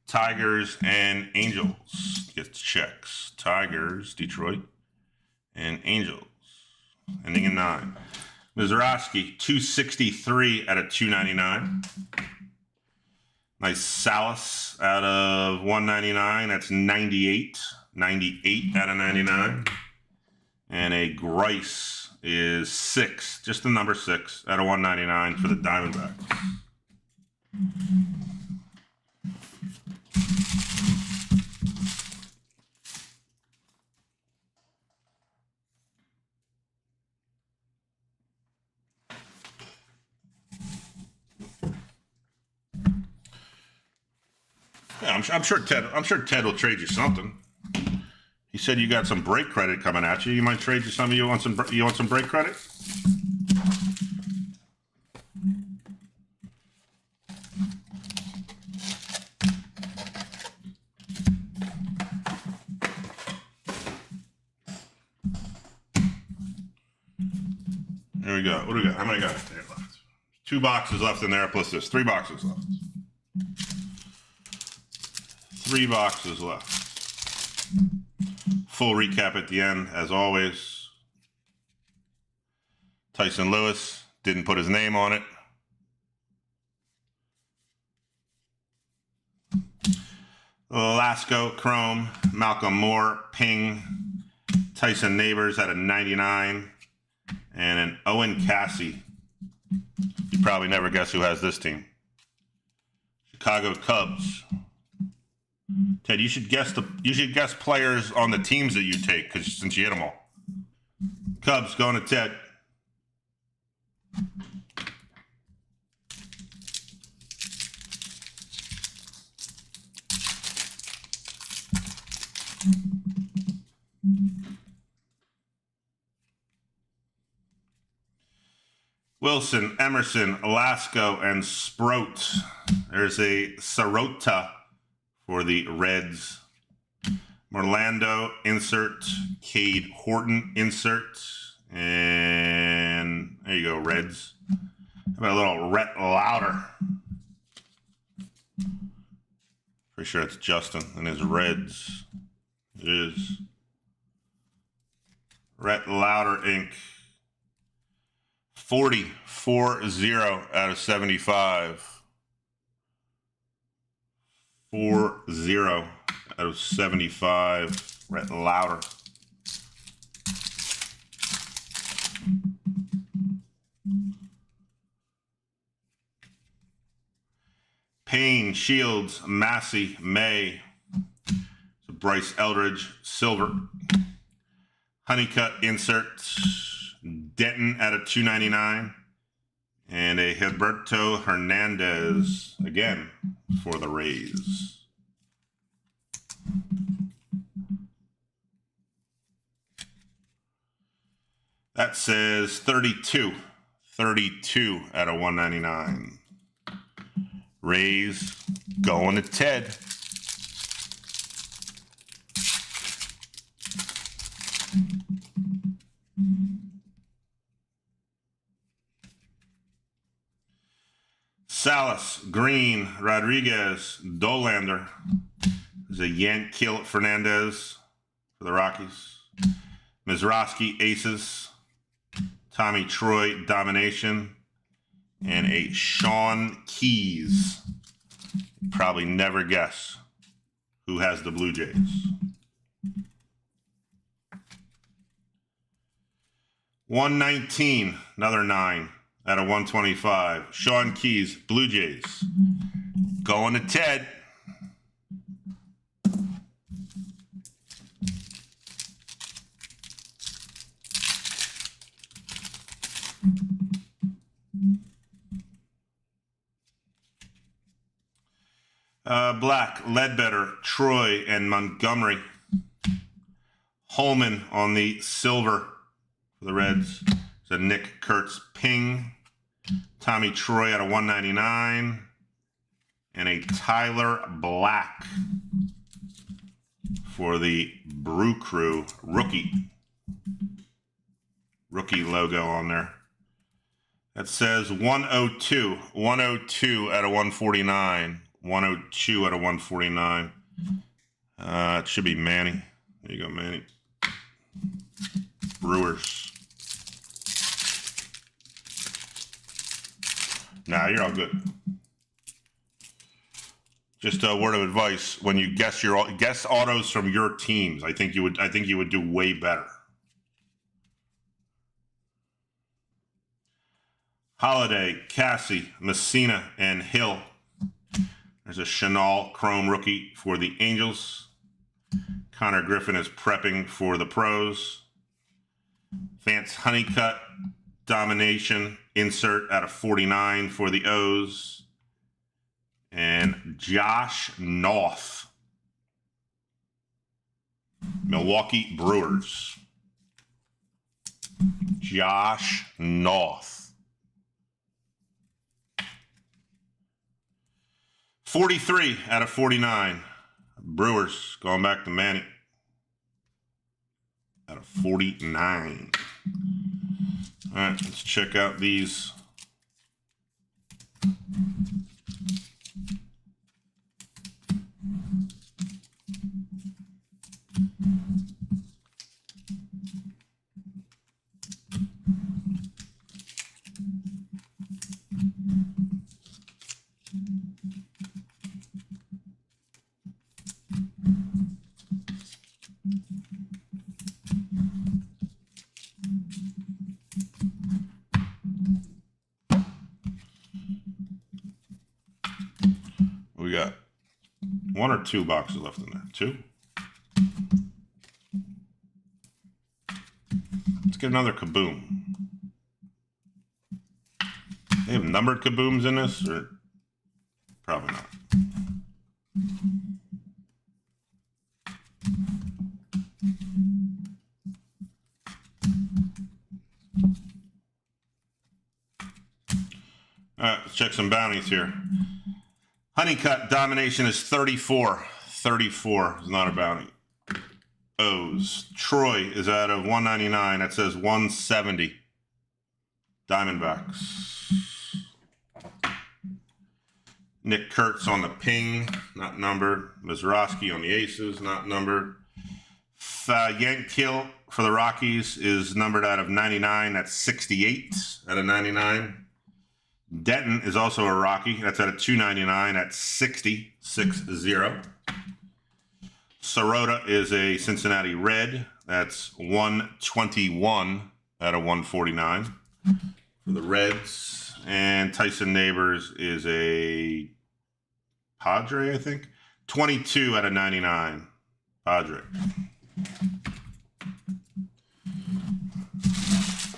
Speaker 1: Tigers and Angels gets checks. Tigers, Detroit, and Angels. Ending in 9. Mizrachi, 263 out of 299. Nice Salas out of 199. That's 98. 98 out of 99. And a Grice is 6, just the number 6 out of 199 for the Diamondbacks. Yeah, I'm sure Ted will trade you something. He said you got some break credit coming at you. You might trade you some. You want some break credit? There we go. What do we got? How many got there left? 2 boxes left in there plus this. 3 boxes left. 3 boxes left. Full recap at the end, as always. Tyson Lewis didn't put his name on it. Lasco, Chrome, Malcolm Moore, Ping, Tyson Neighbors at a 99, and an Owen Cassie. You probably never guess who has this team. Chicago Cubs. Ted, you should guess players on the teams that you take, since you hit them all. Cubs going to Ted. Wilson, Emerson, Lasco, and Sproat. There's a Sirota for the Reds. Orlando insert. Cade Horton insert. And there you go, Reds. How about a little Rhett Lauder? Pretty sure it's Justin and his Reds. It is. Rhett Lauder Inc. 40 out of 75. 40 out of 75. Rhett Lauder. Payne, Shields, Massey, May. So Bryce Eldridge, Silver. Honeycutt inserts. Denton at a 299. And a Gilberto Hernandez, again, for the Rays. That says 32. 32 out of 199. Rays going to Ted. Salas, Green, Rodriguez, Dolander. There's a Yankill Fernandez for the Rockies. Mizrachi, Aces. Tommy Troy, Domination. And a Sean Keys. You'd probably never guess who has the Blue Jays. $119, another 9 out of 125. Sean Keys, Blue Jays. Going to Ted. Black, Ledbetter, Troy, and Montgomery. Holman on the silver for the Reds. It's a Nick Kurtz Ping. Tommy Troy out of 199. And a Tyler Black for the Brew Crew rookie. Rookie logo on there. That says 102. 102 out of 149. 102 out of 149. It should be Manny. There you go, Manny. Brewers. Nah, you're all good. Just a word of advice: when you guess autos from your teams, I think you would do way better. Holiday, Cassie, Messina, and Hill. There's a Chanel Chrome rookie for the Angels. Connor Griffin is prepping for the pros. Vance Honeycutt, Domination, insert out of 49 for the O's. And Josh North, Milwaukee Brewers. Josh North. 43 out of 49. Brewers, going back to Manny. Out of 49. All right, let's check out these. We got 1 or 2 boxes left in there. 2. Let's get another Kaboom. They have numbered Kabooms in this, or probably not. All right, let's check some bounties here. Honeycutt Domination is 34. 34 is not a bounty. O's. Troy is out of 199. That says 170. Diamondbacks. Nick Kurtz on the Ping, not numbered. Mizraski on the Aces, not numbered. Yank Kill for the Rockies is numbered out of 99. That's 68 out of 99. Denton is also a Rocky. That's out of 299. That's 60. 6-0. Sirota is a Cincinnati Red. That's 121 out of 149 for the Reds. And Tyson Neighbors is a Padre, I think. 22 out of 99. Padre.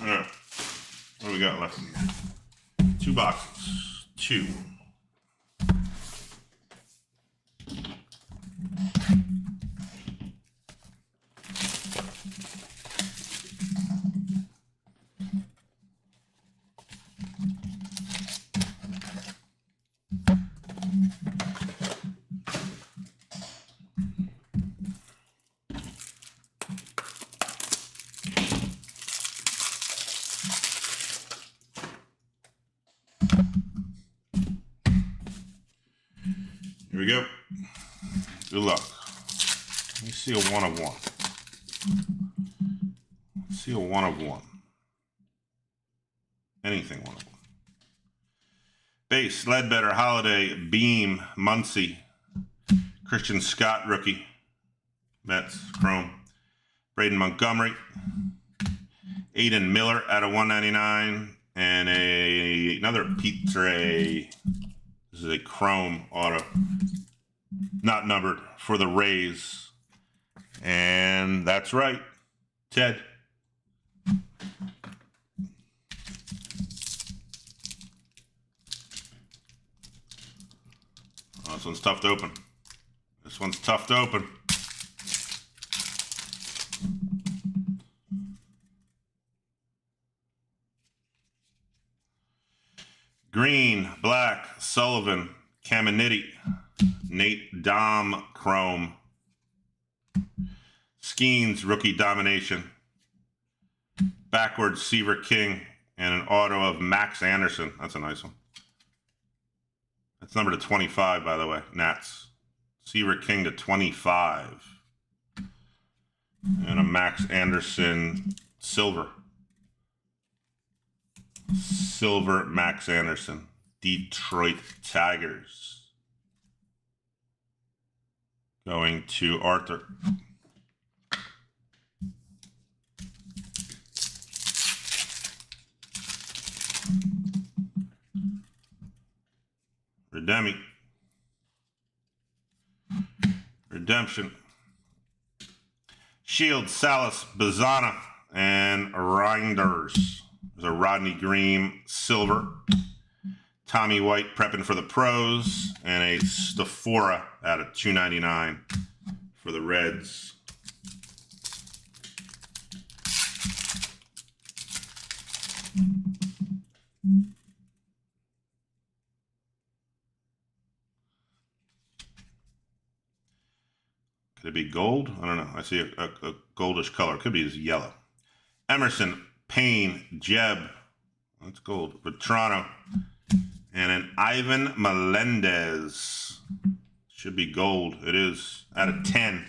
Speaker 1: All right. What do we got left in here? 2 boxes. 2. Here we go. Good luck. Let me see a 1 of 1. Let's see a 1 of 1. Anything 1 of 1. Base, Ledbetter, Holiday, Beam, Muncy, Christian Scott, rookie, Mets, Chrome, Braden Montgomery, Aiden Miller out of 199, and another Pete Trey. This is a Chrome auto, not numbered, for the Rays. And that's right, Ted. This one's tough to open. This one's tough to open. Green, black, Sullivan, Caminiti, Nate Dom, Chrome, Skeens, rookie domination, backwards, Seaver King, and an auto of Max Anderson. That's a nice one. That's number to 25, by the way, Nats. Seaver King to 25. And a Max Anderson silver. Silver Max Anderson. Detroit Tigers. Going to Arthur. Redemption. Shield, Salas, Bazana, and Reinders. There's a Rodney Green silver. Tommy White prepping for the pros, and a Stafora out of 299 for the Reds. Could it be gold? I don't know. I see a goldish color. Could be just yellow. Emerson, Payne, Jeb. That's gold. Vetrano. And an Ivan Melendez. Should be gold. It is. Out of 10.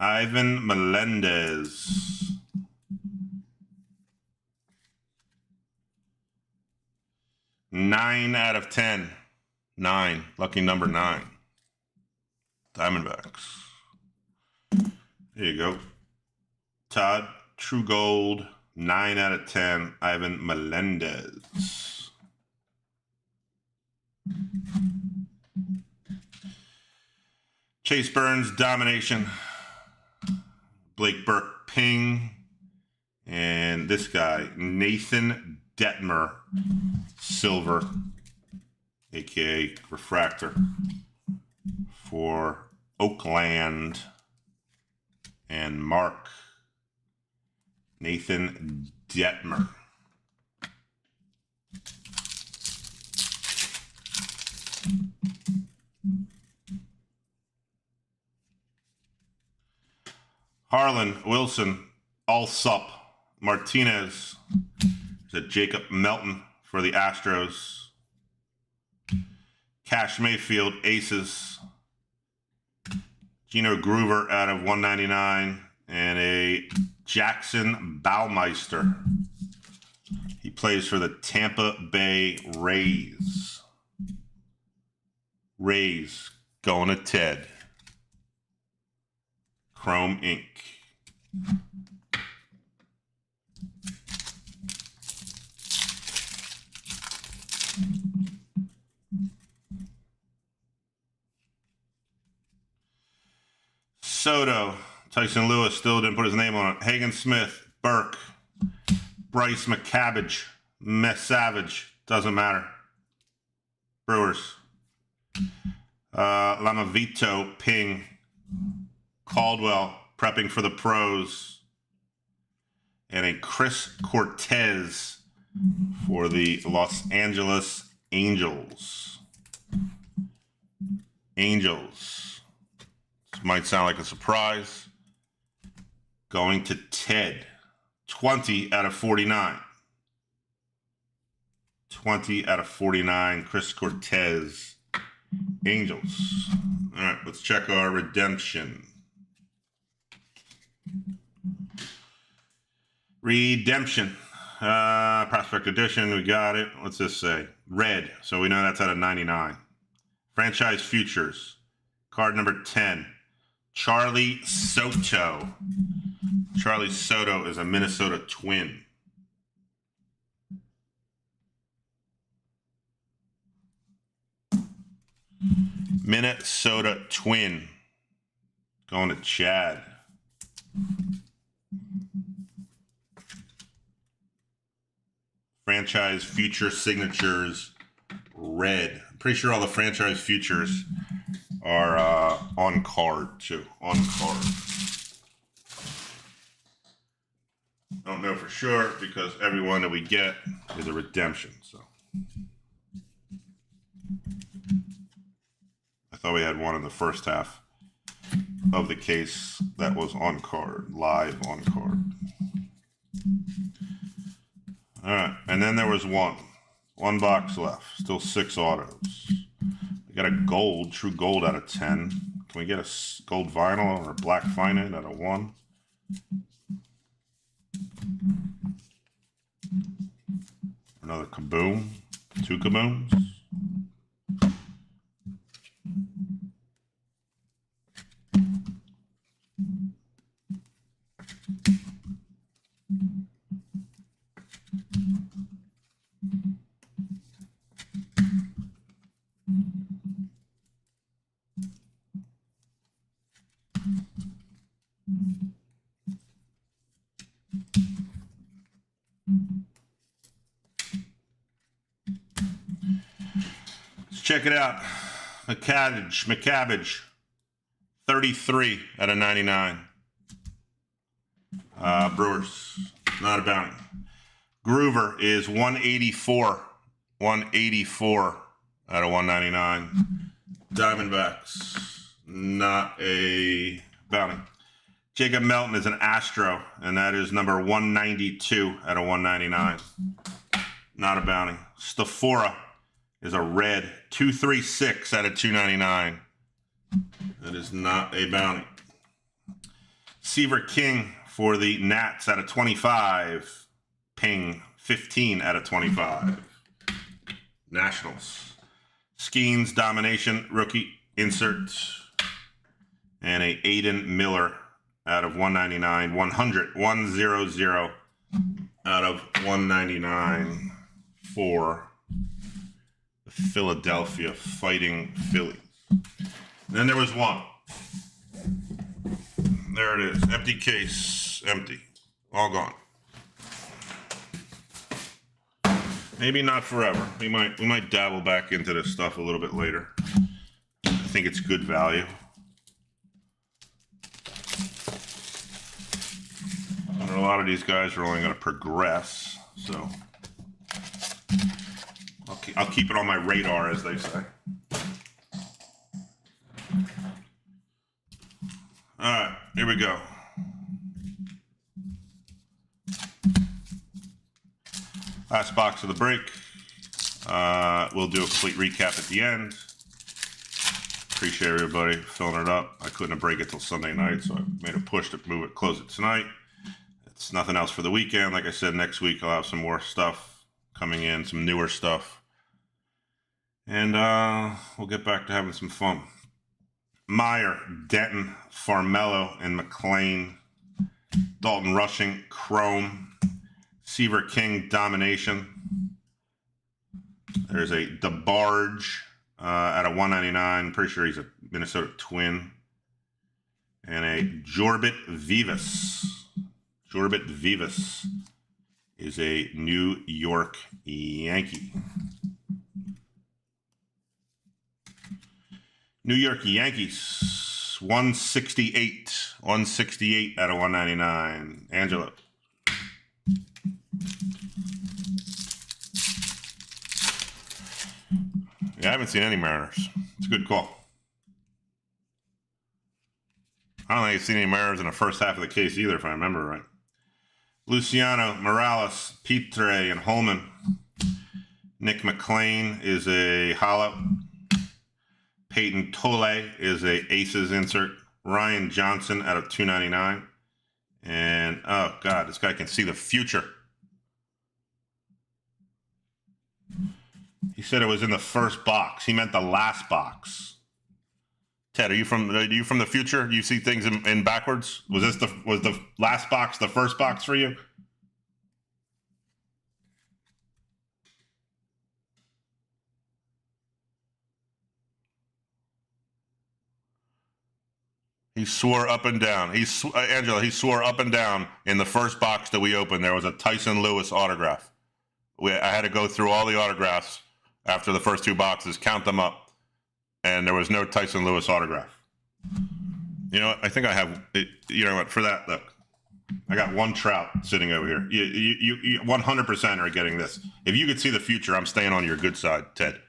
Speaker 1: Ivan Melendez. Nine out of 10. 9. Lucky number 9. Diamondbacks. There you go. Todd, true gold, 9 out of 10. Ivan Melendez. Chase Burns, domination. Blake Burke, ping. And this guy, Nathan Detmer, silver, aka refractor, for Oakland. And Mark. Nathan Detmer. Harlan, Wilson, Alsop, Martinez. There's a Jacob Melton for the Astros. Cash Mayfield, Aces. Gino Groover out of 199. And a Jackson Baumeister. He plays for the Tampa Bay Rays. Rays going to Ted. Chrome Inc. Soto. Tyson Lewis still didn't put his name on it. Hagen Smith. Burke. Bryce McCabbage. Savage. Doesn't matter. Brewers. Lamavito. Ping. Caldwell. Prepping for the pros. And a Chris Cortez for the Los Angeles Angels. Angels. This might sound like a surprise. Going to Ted. 20 out of 49. 20 out of 49. Chris Cortez. Angels. All right, let's check our redemption. Redemption. Prospect edition. We got it. What's this say? Red. So we know that's out of 99. Franchise futures. Card number 10. Charlie Soto. Charlie Soto is a Minnesota Twin. Minnesota Twin. Going to Chad. Franchise future signatures. Red. pretty sure all the franchise futures are on card too. On card. I don't know for sure because every one that we get is a redemption. So I thought we had one in the first half of the case that was on card, live on card. All right, and then there was one box left, still 6 autos. We got a gold, true gold out of 10. Can we get a gold vinyl or a black finite out of 1? Another kaboom, 2 kabooms. Let's check it out. McCabbage, 33 out of 99. Brewers, not a bounty. Groover is 184 out of 199. Diamondbacks, not a bounty. Jacob Melton is an Astro, and that is number 192 out of 199. Not a bounty. Stafora is a red, 236 out of 299. That is not a bounty. Seaver King for the Nats out of 25. Ping, 15 out of 25. Nationals. Skeens Domination rookie insert. And a Aiden Miller out of 199. 100 out of 199 for the Philadelphia Fighting Phillies. And then there was one. There it is. Empty case. Empty. All gone. Maybe not forever. We might dabble back into this stuff a little bit later. I think it's good value. And a lot of these guys are only going to progress, so I'll keep it on my radar, as they say. All right, here we go. Last box of the break. We'll do a complete recap at the end. Appreciate everybody filling it up. I couldn't break it till Sunday night, so I made a push to move it, close it tonight. It's nothing else for the weekend. Like I said, next week I'll have some more stuff coming in, some newer stuff. And we'll get back to having some fun. Meyer, Denton, Farmello, and McLean. Dalton Rushing, Chrome. Seaver King, Domination. There's a DeBarge out of 199. Pretty sure he's a Minnesota Twin. And a Jorbit Vivas. Jorbit Vivas is a New York Yankee. New York Yankees, 168 out of 199. Angelo. Yeah, I haven't seen any Mariners. It's a good call. I don't think I've seen any Mariners in the first half of the case either, if I remember right. Luciano, Morales, Petre, and Holman. Nick McLean is a hollow. Peyton Tolle is a Aces insert. Ryan Johnson out of 299. And, oh, God, this guy can see the future. He said it was in the first box. He meant the last box. Ted, are you from the future? You see things in backwards? Was the last box the first box for you? He swore up and down. Angela, he swore up and down in the first box that we opened. There was a Tyson Lewis autograph. I had to go through all the autographs after the first 2 boxes, count them up, and there was no Tyson Lewis autograph. You know what? I think I have, you know what, for that, look, I got 1 Trout sitting over here. You 100% are getting this. If you could see the future, I'm staying on your good side, Ted.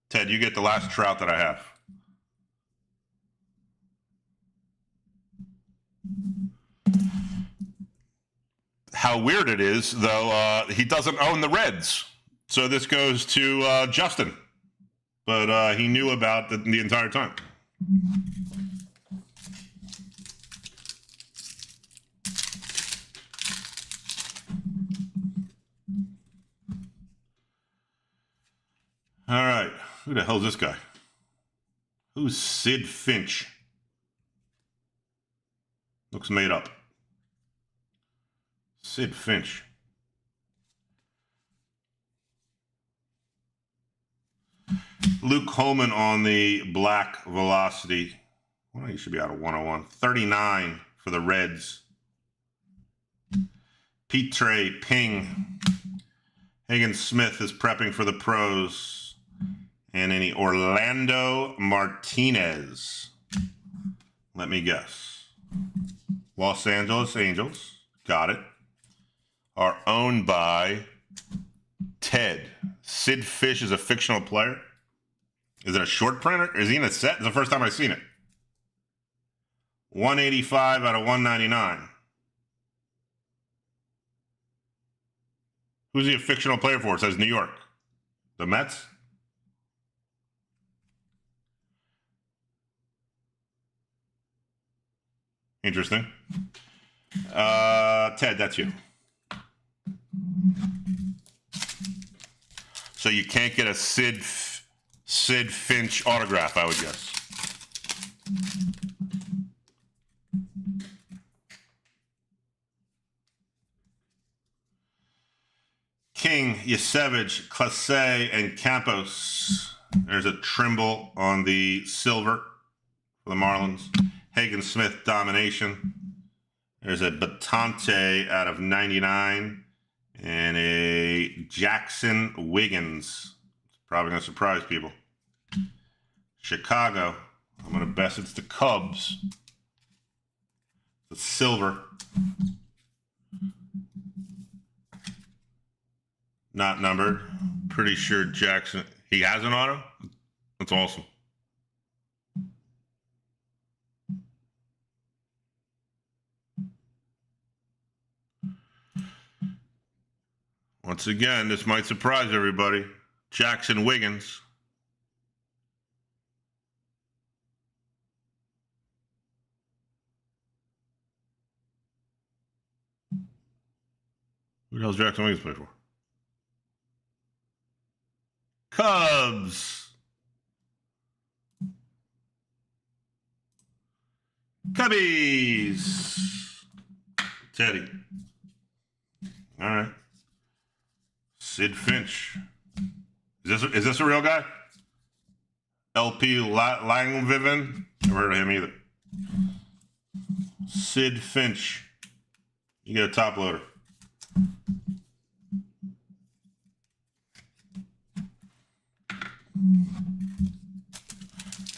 Speaker 1: Ted, you get the last Trout that I have. How weird it is, though, he doesn't own the Reds. So this goes to Justin. But he knew about the entire time. All right. Who the hell's this guy? Who's Sid Finch? Looks made up. Sid Finch. Luke Holman on the black velocity. Well, he should be out of 101. 39 for the Reds. Petre Ping. Hagen Smith is prepping for the pros. And any Orlando Martinez. Let me guess. Los Angeles Angels. Got it. Are owned by Ted. Sid Fish is a fictional player. Is it a short print or is he in a set? It's the first time I've seen it. 185 out of 199. Who's he a fictional player for? It says New York. The Mets? Interesting. Ted, that's you. So you can't get a Sid Finch autograph, I would guess. King, Yasevich, Clase, and Campos. There's a Trimble on the silver for the Marlins. Hagen Smith, domination. There's a Batante out of 99. And a Jackson Wiggins. It's probably going to surprise people. Chicago. I'm going to guess it's the Cubs. The silver. Not numbered. Pretty sure Jackson. He has an auto? That's awesome. Once again, this might surprise everybody. Jackson Wiggins. Who the hell's Jackson Wiggins play for? Cubs. Cubbies. Teddy. All right. Sid Finch. Is this a real guy? LP Langviven? Never heard of him either. Sid Finch. You get a top loader.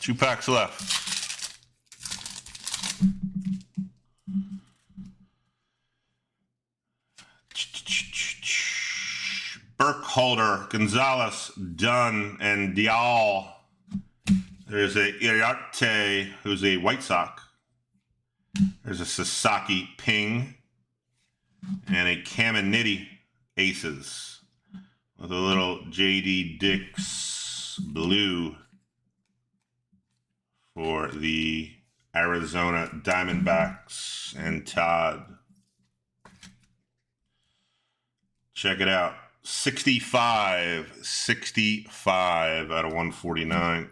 Speaker 1: Two packs left. Burkholder, Gonzalez, Dunn, and Dial. There's a Iriarte, who's a White Sox. There's a Sasaki Ping. And a Caminiti Aces. With a little J.D. Dix blue for the Arizona Diamondbacks and Todd. Check it out. 65 out of 149.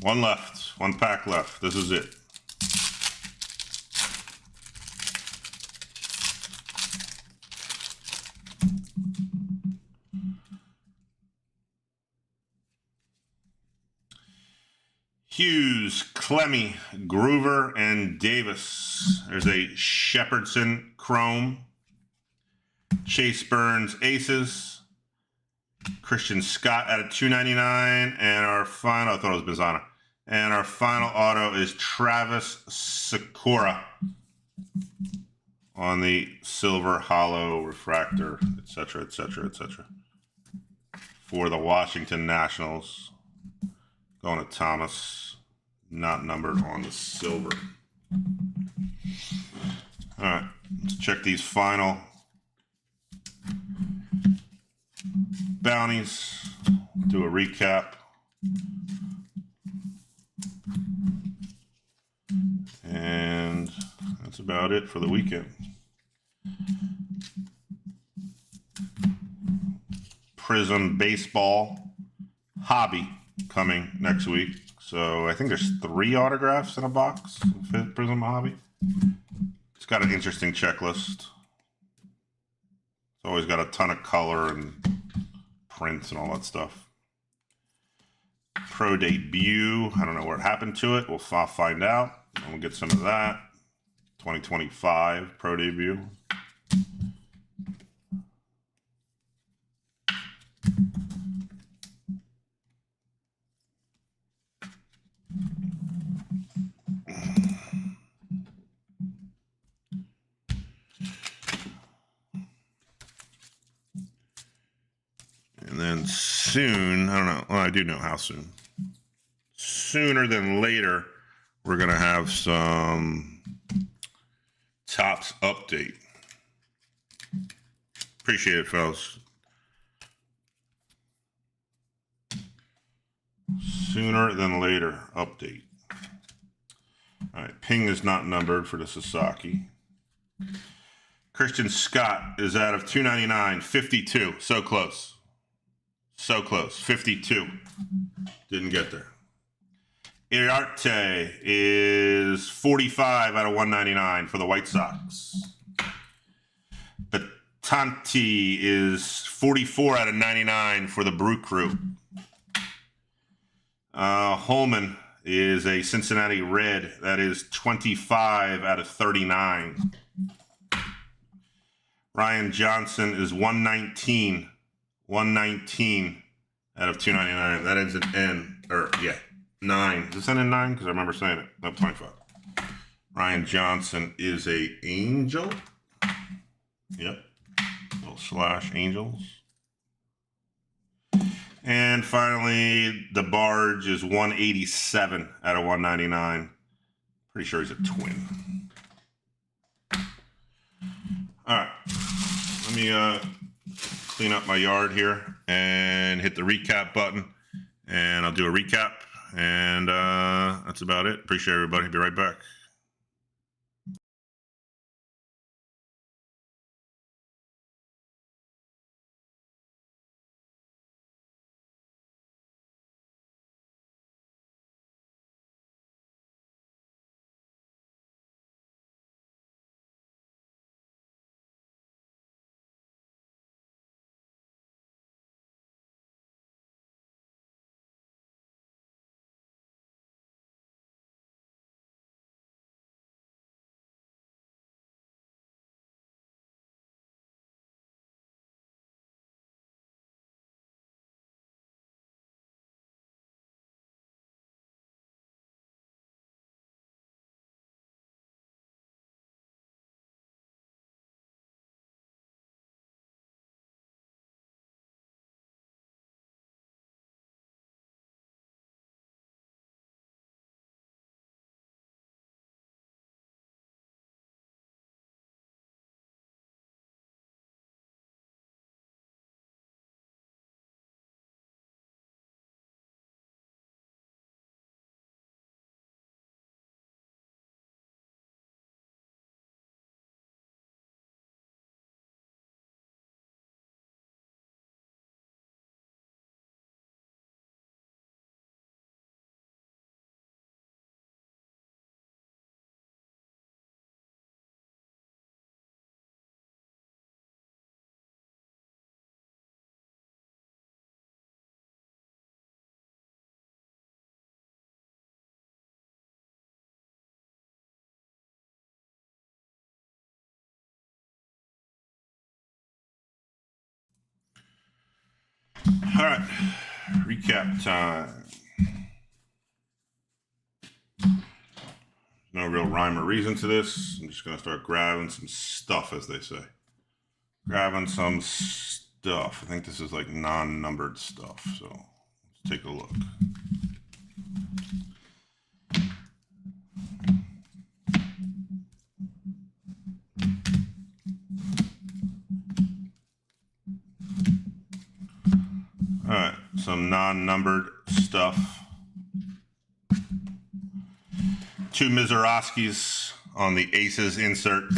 Speaker 1: One left. One pack left. This is it. Hughes, Clemmy, Groover, and Davis. There's a Shepherdson Chrome. Chase Burns Aces. Christian Scott out of 299. And our final, I thought it was Bizana. And our final auto is Travis Sakura on the silver hollow refractor, etc., etc., etc. for the Washington Nationals. Going to Thomas, not numbered on the silver. All right, let's check these final bounties. Do a recap. And that's about it for the weekend. Prism Baseball Hobby coming next week. So I think there's 3 autographs in a box of Prism Hobby. It's got an interesting checklist. It's always got a ton of color and prints and all that stuff. Pro Debut. I don't know what happened to it. We'll find out. And we'll get some of that. 2025 Pro Debut. And then soon, I don't know. Well, I do know how soon. Sooner than later, we're going to have some Topps update. Appreciate it, fellas. Sooner than later update. All right, Ping is not numbered for the Sasaki. Christian Scott is out of 299, 52. So close. So close. 52. Didn't get there. Iriarte is 45 out of 199 for the White Sox. Batanti is 44 out of 99 for the Brew Crew. Holman is a Cincinnati Red. That is 25 out of 39. Ryan Johnson is 119. 119 out of 299. That ends in N. Or, yeah, 9. Does this end in 9? Because I remember saying it. No, 25. Ryan Johnson is a Angel. Yep. Little slash Angels. And finally, the Barge is 187 out of 199. Pretty sure he's a twin. All right. Let me clean up my yard here and hit the recap button. And I'll do a recap. And that's about it. Appreciate everybody. Be right back. All right, recap time. No real rhyme or reason to this. I'm just going to start grabbing some stuff, as they say. Grabbing some stuff. I think this is like non-numbered stuff, so let's take a look. All right, some non-numbered stuff. 2 Mizorowskis on the Aces inserts.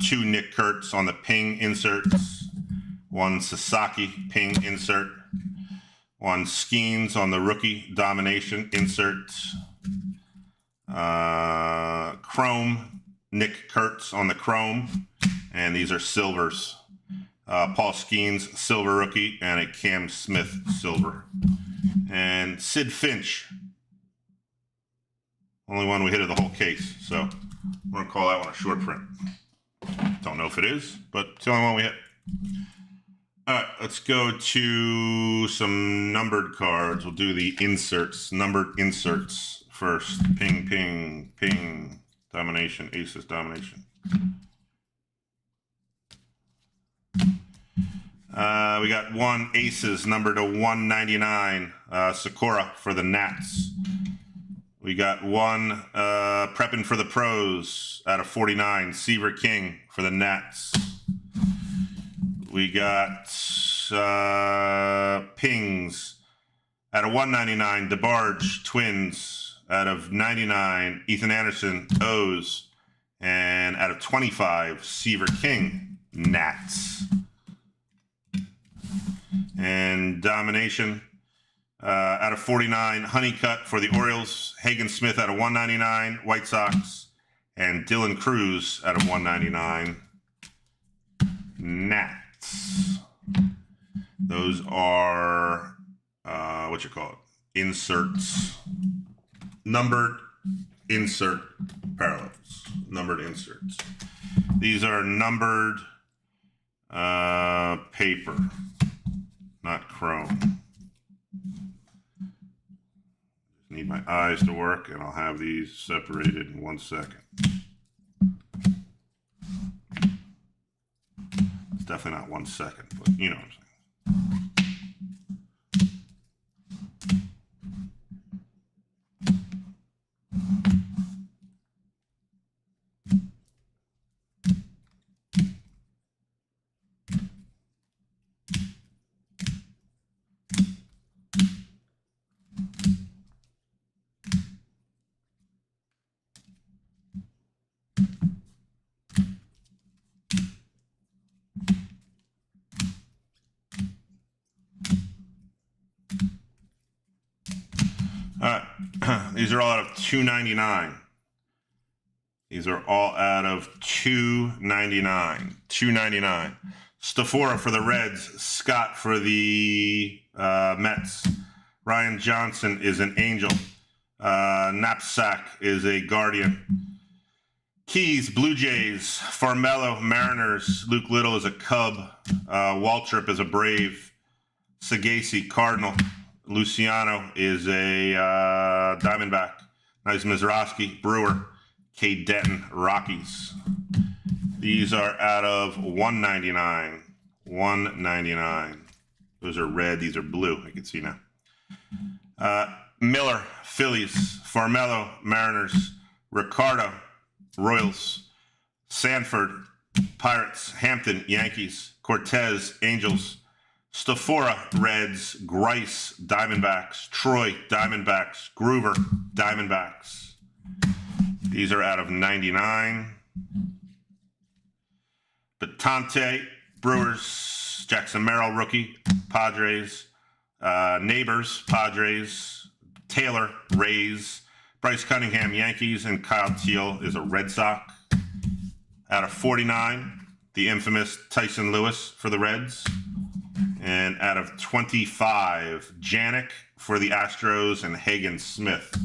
Speaker 1: 2 Nick Kurtz on the Ping inserts. 1 Sasaki Ping insert. 1 Skeens on the Rookie Domination inserts. Chrome Nick Kurtz on the Chrome. And these are silvers. Paul Skeens silver rookie and a Cam Smith silver. And Sid Finch. Only one we hit of the whole case, so I'm going to call that one a short print. Don't know if it is, but it's the only one we hit. All right, let's go to some numbered cards. We'll do the inserts, numbered inserts first. Ping, ping, ping, domination, aces, domination. We got 1 aces, numbered to 199, Sakura for the Nats. We got 1 prepping for the pros out of 49, Seaver King for the Nats. We got pings out of 199, DeBarge Twins out of 99, Ethan Anderson O's, and out of 25, Seaver King Nats. And domination. Out of 49, Honeycutt for the Orioles, Hagen Smith out of 199, White Sox, and Dylan Cruz out of 199, Nats. Those are, inserts. Numbered insert parallels. Numbered inserts. These are numbered paper, not chrome. Need my eyes to work, and I'll have these separated in 1 second. It's definitely not 1 second, but you know what I'm saying. All right, these are all out of $2.99. These are all out of $2.99. $2.99. Stafora for the Reds. Scott for the Mets. Ryan Johnson is an Angel. Knapsack is a Guardian. Keys, Blue Jays. Farmello, Mariners. Luke Little is a Cub. Waltrip is a Brave. Sagasi, Cardinal. Luciano is a Diamondback. Nice Mizorowski, Brewer. Cade Denton, Rockies. These are out of $1.99. $1.99. Those are red. These are blue. I can see now. Miller, Phillies. Farmello, Mariners. Ricardo, Royals. Sanford, Pirates. Hampton, Yankees. Cortez, Angels. Stafora, Reds. Grice, Diamondbacks. Troy, Diamondbacks. Groover, Diamondbacks. These are out of 99. Batante, Brewers. Jackson Merrill, rookie. Padres. Neighbors, Padres. Taylor, Rays. Bryce Cunningham, Yankees. And Kyle Teal is a Red Sox. Out of 49, the infamous Tyson Lewis for the Reds. And out of 25, Janik for the Astros and Hagen Smith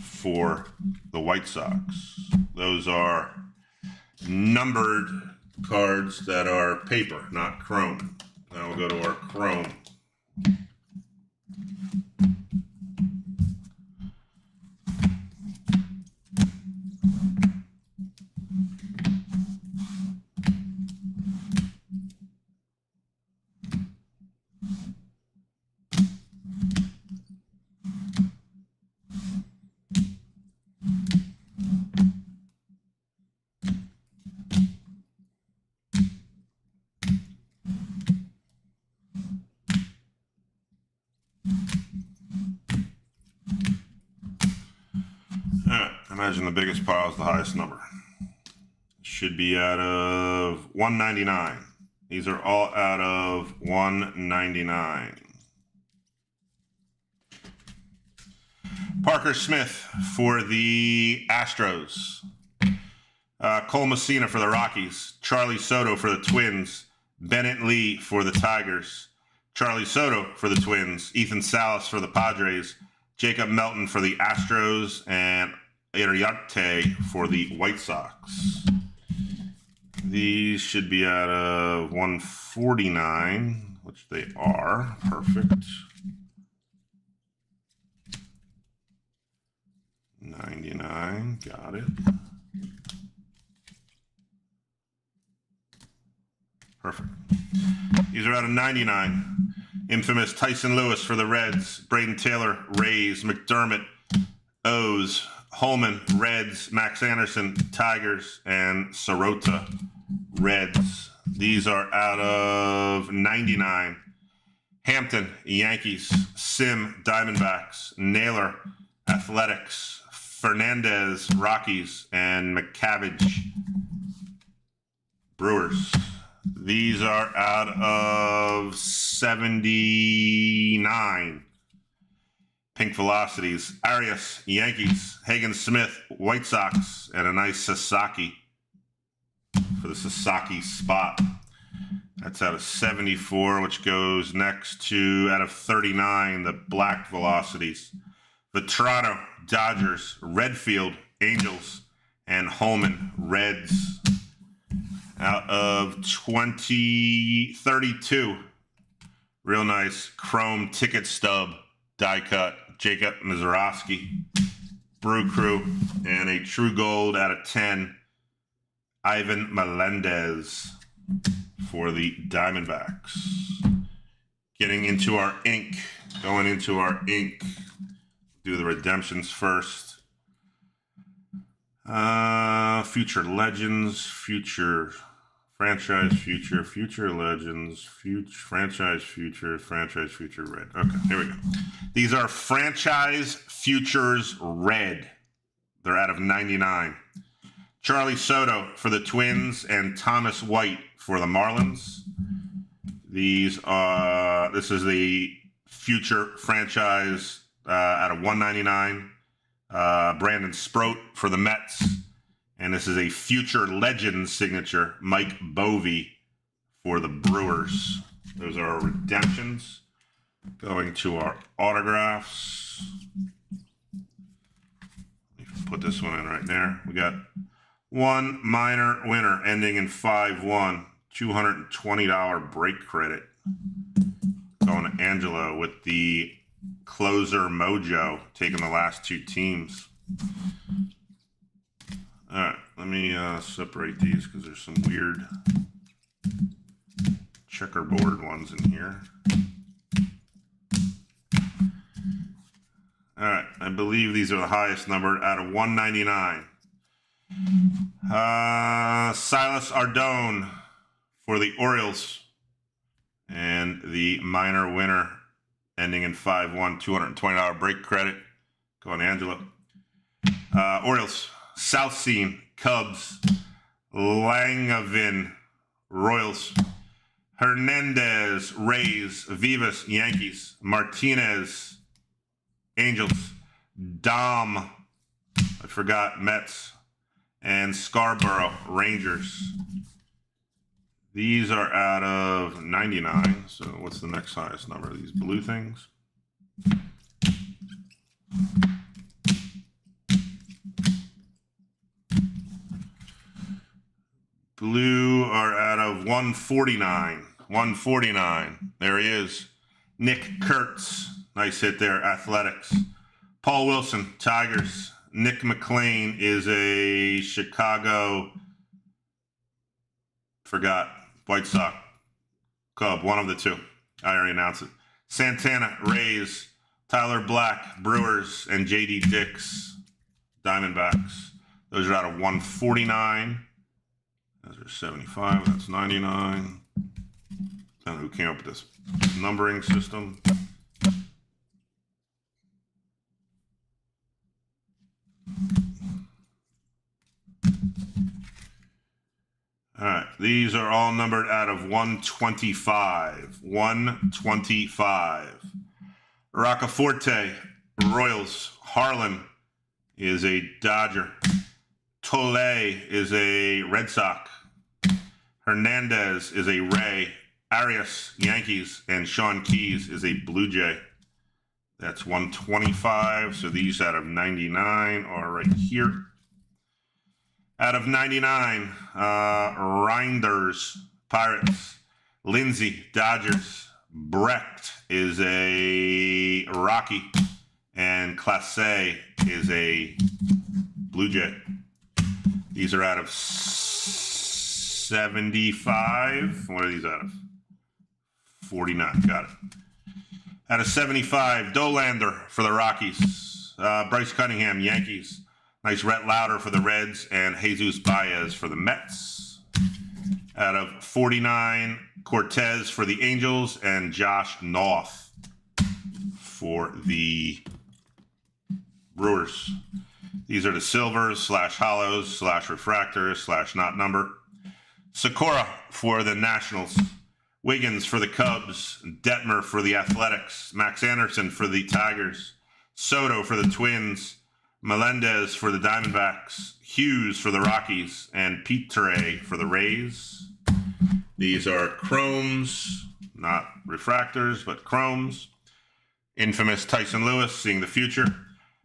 Speaker 1: for the White Sox. Those are numbered cards that are paper, not chrome. Now we'll go to our chrome. Alright, imagine the biggest pile is the highest number. Should be out of 199. These are all out of 199. Parker Smith for the Astros. Cole Messina for the Rockies. Charlie Soto for the Twins. Bennett Lee for the Tigers. Charlie Soto for the Twins. Ethan Salas for the Padres. Jacob Melton for the Astros. And Iriarte for the White Sox. These should be out of 149, which they are. Perfect. 99, got it. Perfect. These are out of 99. Infamous Tyson Lewis for the Reds. Braden Taylor, Rays. McDermott, O's. Holman, Reds. Max Anderson, Tigers. And Sirota, Reds. These are out of 99. Hampton, Yankees. Sim, Diamondbacks. Naylor, Athletics. Fernandez, Rockies. And McCabbage, Brewers. These are out of 79. Pink Velocities. Arias, Yankees. Hagen Smith, White Sox. And a nice Sasaki for the Sasaki spot. That's out of 74, which goes next to, out of 39, the Black Velocities. Vetrano, Dodgers. Redfield, Angels. And Holman, Reds. Out of 32, real nice chrome ticket stub, die cut, Jacob Mizorowski, Brew Crew, and a true gold out of 10, Ivan Melendez for the Diamondbacks. Getting into our ink, going into our ink, do the redemptions first. Future Legends, Future Franchise, Future Legends, Franchise Future Red. Okay, here we go. These are Franchise Futures Red. They're out of 99. Charlie Soto for the Twins and Thomas White for the Marlins. This is the Future Franchise out of 199. Brandon Sproat for the Mets. And this is a Future Legends signature, Mike Bovey for the Brewers. Those are our redemptions. Going to our autographs. Put this one in right there. We got one minor winner ending in 5-1. $220 break credit. Going to Angelo with the closer mojo, taking the last two teams. All right, let me separate these because there's some weird checkerboard ones in here. All right, I believe these are the highest numbered out of 199. Silas Ardone for the Orioles. And the minor winner ending in 5-1, $220 break credit. Going to Angelo. Orioles. South Scene, Cubs, Langevin, Royals, Hernandez, Rays, Vivas, Yankees, Martinez, Angels, Dom, I forgot, Mets, and Scarborough, Rangers. These are out of 99, so what's the next highest number? These blue things? Blue are out of 149. 149. There he is. Nick Kurtz. Nice hit there. Athletics. Paul Wilson, Tigers. Nick McLean is a Chicago, White Sox, Cub, one of the two. I already announced it. Santana, Rays. Tyler Black, Brewers, and J.D. Dix, Diamondbacks. Those are out of 149. Those are 75. That's 99. I don't know who came up with this numbering system. All right, these are all numbered out of 125. 125. Roccaforte, Royals. Harlan is a Dodger. Tole is a Red Sox. Hernandez is a Ray. Arias, Yankees. And Sean Keys is a Blue Jay. That's 125. So these out of 99 are right here. Out of 99, Reinders, Pirates. Lindsay, Dodgers. Brecht is a Rocky, and Clase is a Blue Jay. These are out of 75. What are these out of? 49. Got it. Out of 75, Dolander for the Rockies. Bryce Cunningham, Yankees. Nice Rhett Lauder for the Reds, and Jesus Baez for the Mets. Out of 49, Cortez for the Angels, and Josh North for the Brewers. These are the silvers / hollows / refractors / not number. Sakura for the Nationals. Wiggins for the Cubs. Detmer for the Athletics. Max Anderson for the Tigers. Soto for the Twins. Melendez for the Diamondbacks. Hughes for the Rockies. And Petre for the Rays. These are chromes, not refractors, but chromes. Infamous Tyson Lewis, seeing the future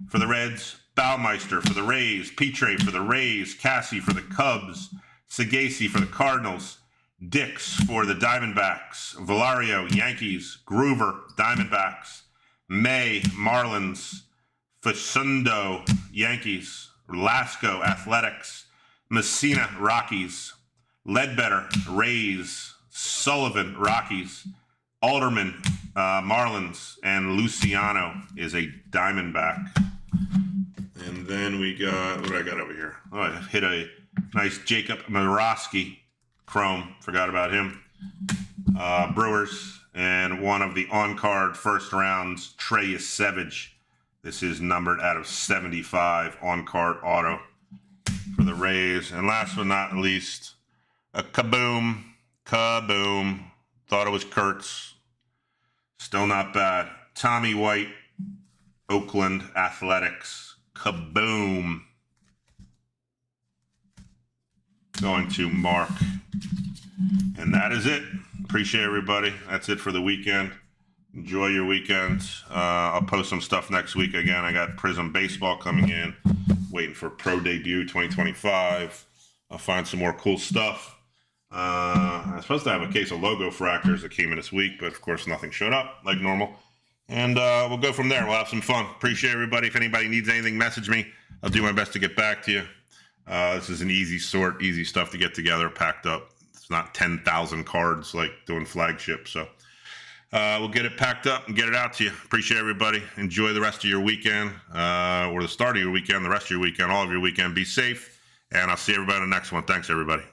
Speaker 1: for the Reds. Baumeister for the Rays. Petre for the Rays. Cassie for the Cubs. Sagasi for the Cardinals. Dix for the Diamondbacks. Valario, Yankees. Groover, Diamondbacks. May, Marlins. Facundo, Yankees. Lasco, Athletics. Messina, Rockies. Ledbetter, Rays. Sullivan, Rockies. Alderman, Marlins. And Luciano is a Diamondback. And then we got, what do I got over here? Oh, I hit a nice Jacob Morosky chrome. Forgot about him. Brewers. And one of the on-card first rounds, Trey Savage. This is numbered out of 75 on-card auto for the Rays. And last but not least, a kaboom. Thought it was Kurtz. Still not bad. Tommy White, Oakland Athletics. Kaboom. Going to Mark. And that is it. Appreciate everybody. That's it for the weekend. Enjoy your weekend. I'll post some stuff next week. Again, I got Prism Baseball coming in. Waiting for Pro Debut 2025. I'll find some more cool stuff. I'm supposed to have a case of logo fractors that came in this week, but of course nothing showed up like normal. And we'll go from there. We'll have some fun. Appreciate everybody. If anybody needs anything, message me. I'll do my best to get back to you. This is an easy stuff to get together, packed up. It's not 10,000 cards like doing flagship. So we'll get it packed up and get it out to you. Appreciate everybody. Enjoy the rest of your weekend, or the start of your weekend, the rest of your weekend, all of your weekend. Be safe, and I'll see everybody in the next one. Thanks, everybody.